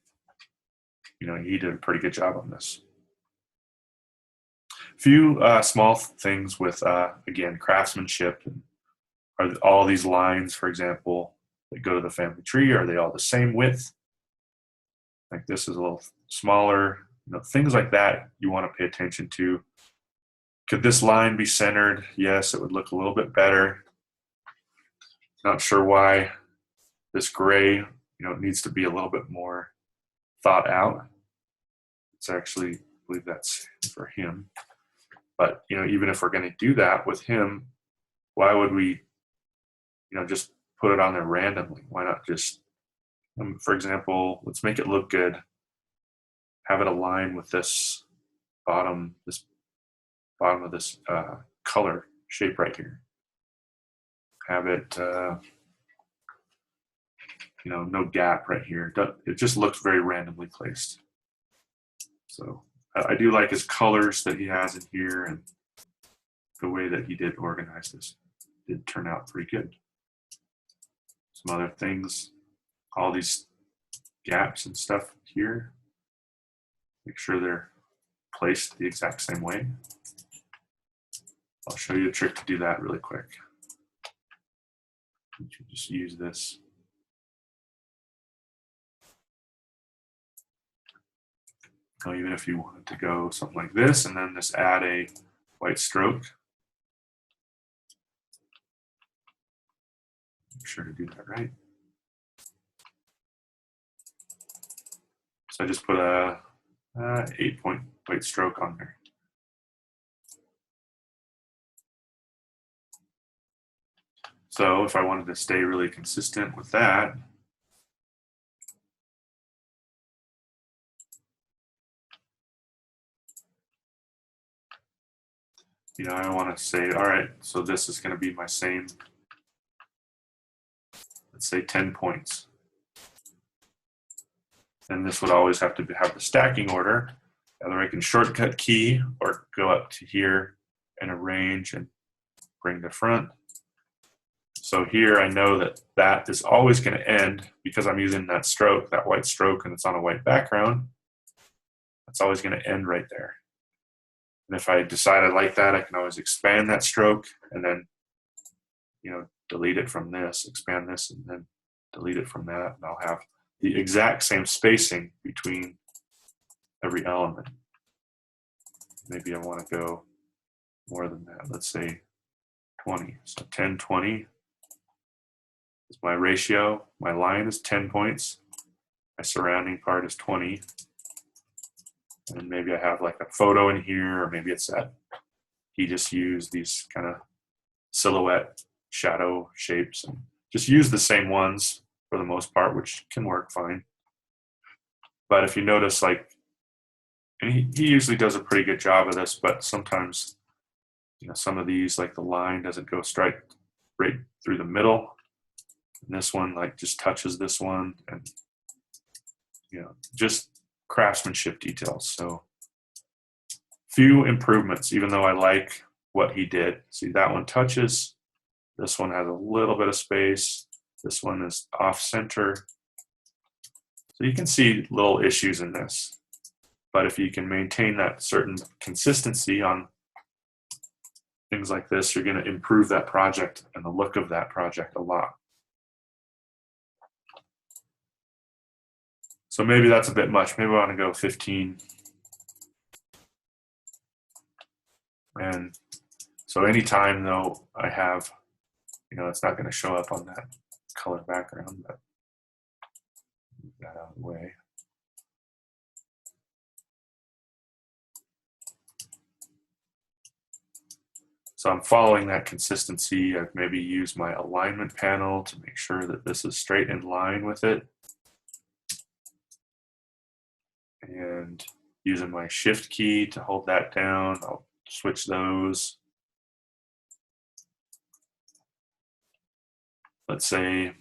Speaker 1: he did a pretty good job on this. A few small things with, again, craftsmanship. Are all these lines, for example, that go to the family tree, are they all the same width? Like this is a little smaller. Things like that you want to pay attention to. Could this line be centered? Yes, it would look a little bit better. Not sure why this gray, it needs to be a little bit more thought out. It's actually, I believe that's for him. But, even if we're going to do that with him, why would we, just put it on there randomly? Why not just, for example, let's make it look good. Have it align with this bottom of this color shape right here. Have it, no gap right here. It just looks very randomly placed. So I do like his colors that he has in here, and the way that he did organize this did turn out pretty good. Some other things, all these gaps and stuff here, make sure they're placed the exact same way. I'll show you a trick to do that really quick. You can just use this. Or even if you wanted to go something like this, and then just add a white stroke. Make sure to do that right. So I just put a 8-point white stroke on there. So if I wanted to stay really consistent with that, I want to say, all right, so this is going to be my same, let's say 10 points. And this would always have to have the stacking order. Either I can shortcut key or go up to here and arrange and bring the front. So here I know that that is always going to end, because I'm using that stroke, that white stroke, and it's on a white background. It's always going to end right there. And if I decide I like that, I can always expand that stroke and then, delete it from this, expand this, and then delete it from that. And I'll have the exact same spacing between every element. Maybe I want to go more than that. Let's say 20. So 10, 20 is my ratio. My line is 10 points. My surrounding part is 20. And maybe I have like a photo in here, or maybe it's that he just used these kind of silhouette shadow shapes and just use the same ones for the most part, which can work fine. But if you notice, like, and he usually does a pretty good job of this, but sometimes, some of these, like the line doesn't go straight right through the middle. And this one, like, just touches this one, and, just craftsmanship details. So few improvements, even though I like what he did. See, that one touches. This one has a little bit of space. This one is off center. So you can see little issues in this. But if you can maintain that certain consistency on things like this, you're going to improve that project and the look of that project a lot. So maybe that's a bit much. Maybe I want to go 15. And so anytime, though, I have, it's not going to show up on that color background, but move that out of the way. So I'm following that consistency. I've maybe used my alignment panel to make sure that this is straight in line with it. And using my shift key to hold that down, I'll switch those. Let's say,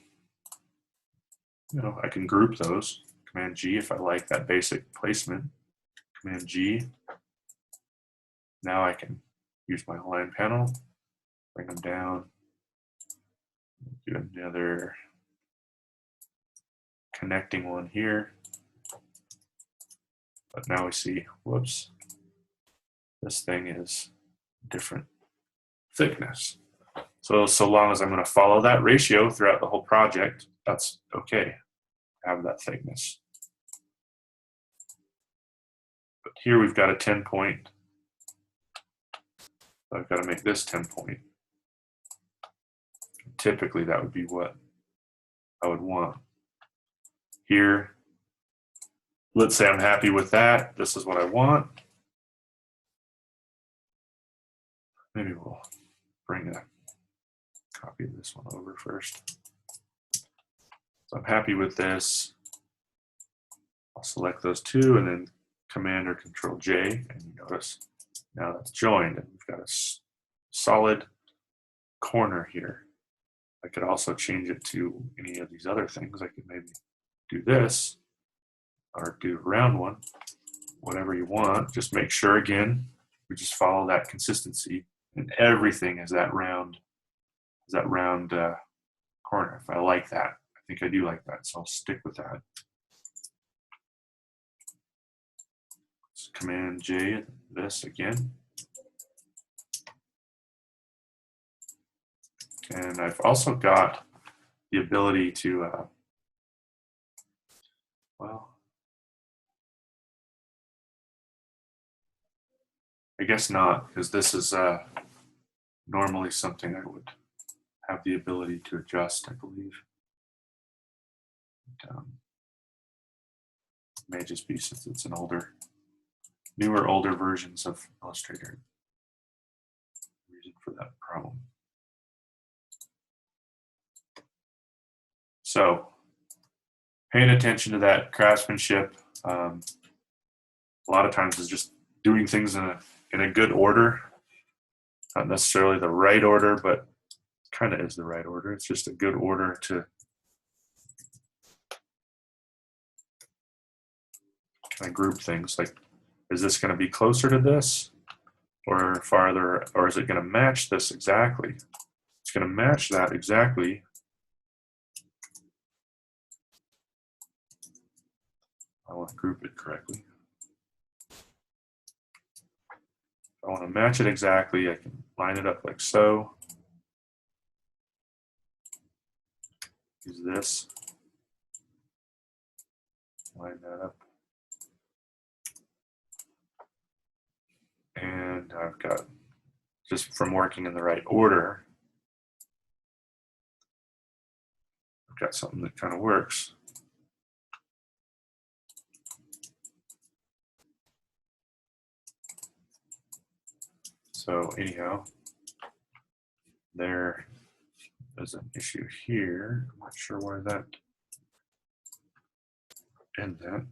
Speaker 1: I can group those. Command G if I like that basic placement. Command G. Now I can use my align panel, bring them down, do another connecting one here. But now we see, whoops, this thing is different thickness. So long as I'm going to follow that ratio throughout the whole project, that's okay. Have that thickness. But here we've got a 10 point. So I've got to make this 10 point. Typically that would be what I would want. Here, let's say I'm happy with that. This is what I want. Maybe we'll bring a copy of this one over first. So I'm happy with this. I'll select those two and then Command or Control J, and you notice now that's joined and we've got a solid corner here. I could also change it to any of these other things. I could maybe do this or do a round one, whatever you want. Just make sure, again, we just follow that consistency and everything is that round corner. If I like that, I think I do like that, so I'll stick with that. So Command J, this again. And I've also got the ability to, well, I guess not, because this is normally something I would have the ability to adjust, I believe. May just be since it's an older versions of Illustrator. Reason for that problem. So, paying attention to that craftsmanship, a lot of times is just doing things in a good order. Not necessarily the right order, but kind of is the right order. It's just a good order to kind of group things. Like, is this going to be closer to this or farther, or is it going to match this exactly? It's going to match that exactly. I want to group it correctly. I want to match it exactly. I can line it up like so. Use this. Line that up. And I've got, just from working in the right order, I've got something that kind of works. So anyhow, there's an issue here. I'm not sure why that end that.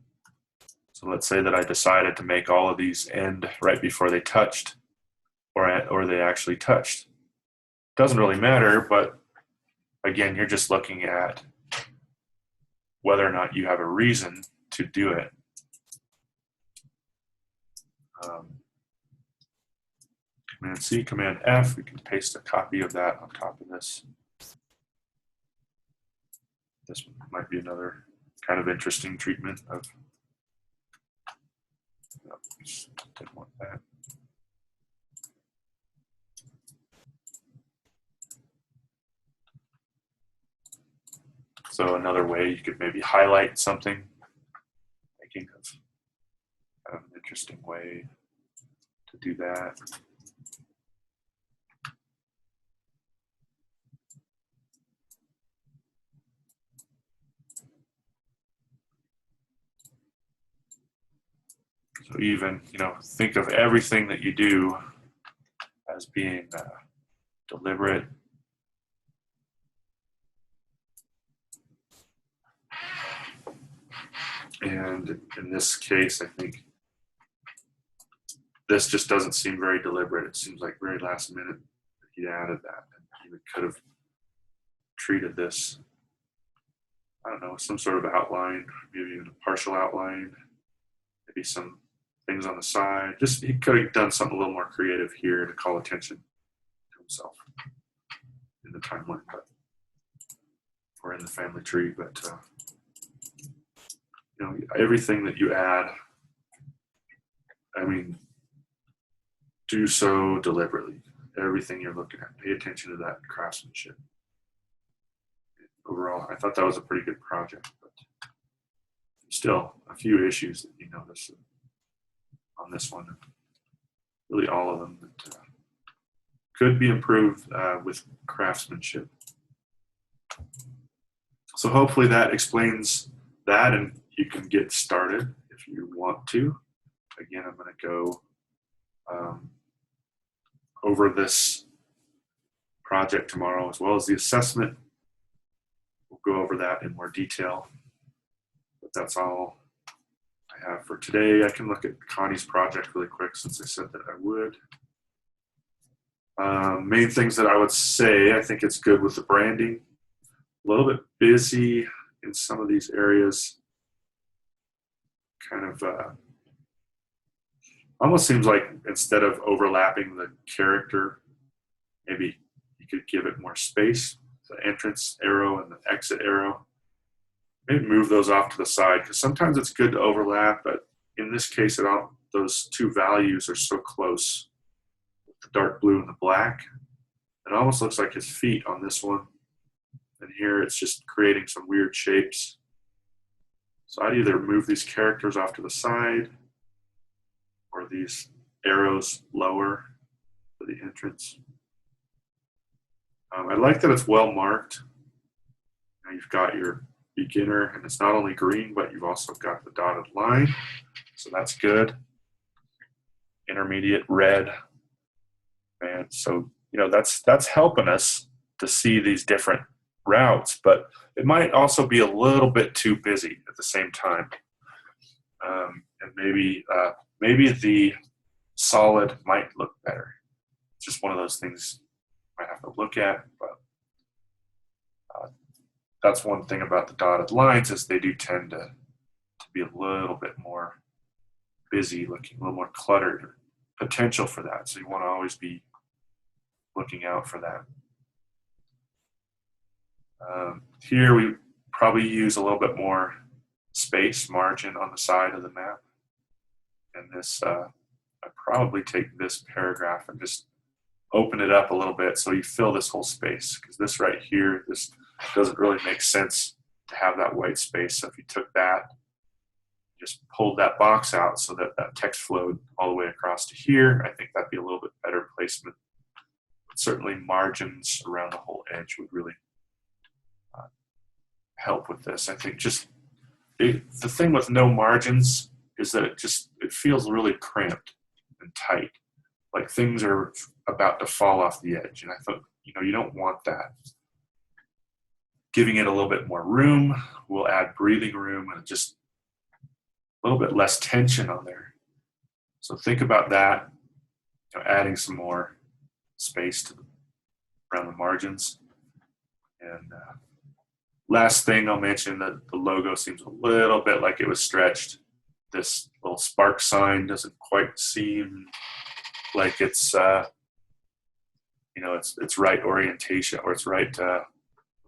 Speaker 1: So let's say that I decided to make all of these end right before they touched, or they actually touched. Doesn't really matter, but again, you're just looking at whether or not you have a reason to do it. Command C, Command F, we can paste a copy of that on top of this. This might be another kind of interesting treatment of, no, didn't want that. So another way you could maybe highlight something, thinking of kind of an interesting way to do that. So even, think of everything that you do as being deliberate. And in this case, I think this just doesn't seem very deliberate. It seems like very last minute that he added that. And he could have treated this, I don't know, some sort of outline, maybe even a partial outline, maybe some things on the side. Just, he could have done something a little more creative here to call attention to himself in the timeline, or in the family tree. But everything that you add, I mean, do so deliberately. Everything you're looking at, pay attention to that craftsmanship. Overall, I thought that was a pretty good project, but still a few issues that you notice on this one. Really all of them that could be improved with craftsmanship. So hopefully that explains that, and you can get started if you want to. Again, I'm going to go over this project tomorrow, as well as the assessment. We'll go over that in more detail, but that's all I have for today. I can look at Connie's project really quick, since I said that I would. Main things that I would say, I think it's good with the branding. A little bit busy in some of these areas. Kind of almost seems like instead of overlapping the character, maybe you could give it more space. The entrance arrow and the exit arrow. Maybe move those off to the side, because sometimes it's good to overlap, but in this case, those two values are so close, the dark blue and the black. It almost looks like his feet on this one. And here it's just creating some weird shapes. So I'd either move these characters off to the side, or these arrows lower for the entrance. I like that it's well marked. Now you've got your beginner, and it's not only green, but you've also got the dotted line. So that's good. Intermediate red. And so, that's helping us to see these different routes, but it might also be a little bit too busy at the same time. And maybe the solid might look better. It's just one of those things you might have to look at, but that's one thing about the dotted lines, is they do tend to be a little bit more busy looking, a little more cluttered, or potential for that. So you want to always be looking out for that. Here we probably use a little bit more space margin on the side of the map. And this, I I'd probably take this paragraph and just open it up a little bit so you fill this whole space, because this right here, this doesn't really make sense to have that white space. So if you took that, just pulled that box out so that that text flowed all the way across to here, I think that'd be a little bit better placement. But certainly margins around the whole edge would really help with this. I think just the thing with no margins is that it feels really cramped and tight, like things are about to fall off the edge. And I thought, you don't want that. Giving it a little bit more room will add breathing room and just a little bit less tension on there. So think about that, adding some more space around the margins. And last thing I'll mention, that the logo seems a little bit like it was stretched. This little spark sign doesn't quite seem like it's it's right orientation, or it's right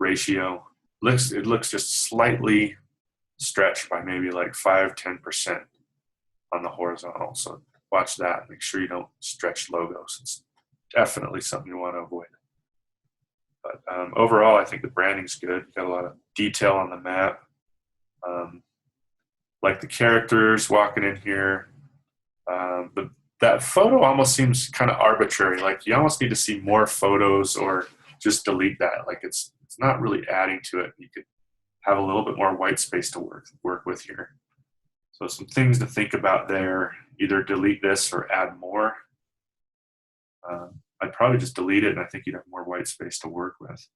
Speaker 1: ratio. It looks just slightly stretched by maybe like 5-10% on the horizontal. So watch that. Make sure you don't stretch logos. It's definitely something you want to avoid. But overall, I think the branding's good. You got a lot of detail on the map. Like the characters walking in here. But that photo almost seems kind of arbitrary. Like you almost need to see more photos or just delete that. Like it's not really adding to it. You could have a little bit more white space to work with here. So some things to think about there. Either delete this or add more. I'd probably just delete it, and I think you'd have more white space to work with.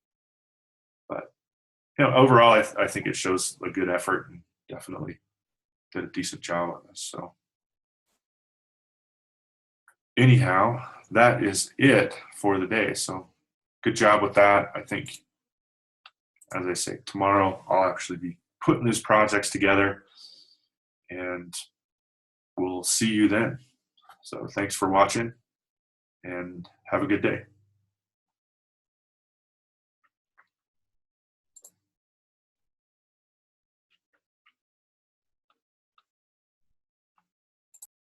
Speaker 1: But overall, I think it shows a good effort and definitely did a decent job on this. So anyhow, that is it for the day. So good job with that. I think, as I say, tomorrow I'll actually be putting these projects together, and we'll see you then. So thanks for watching, and have a good day.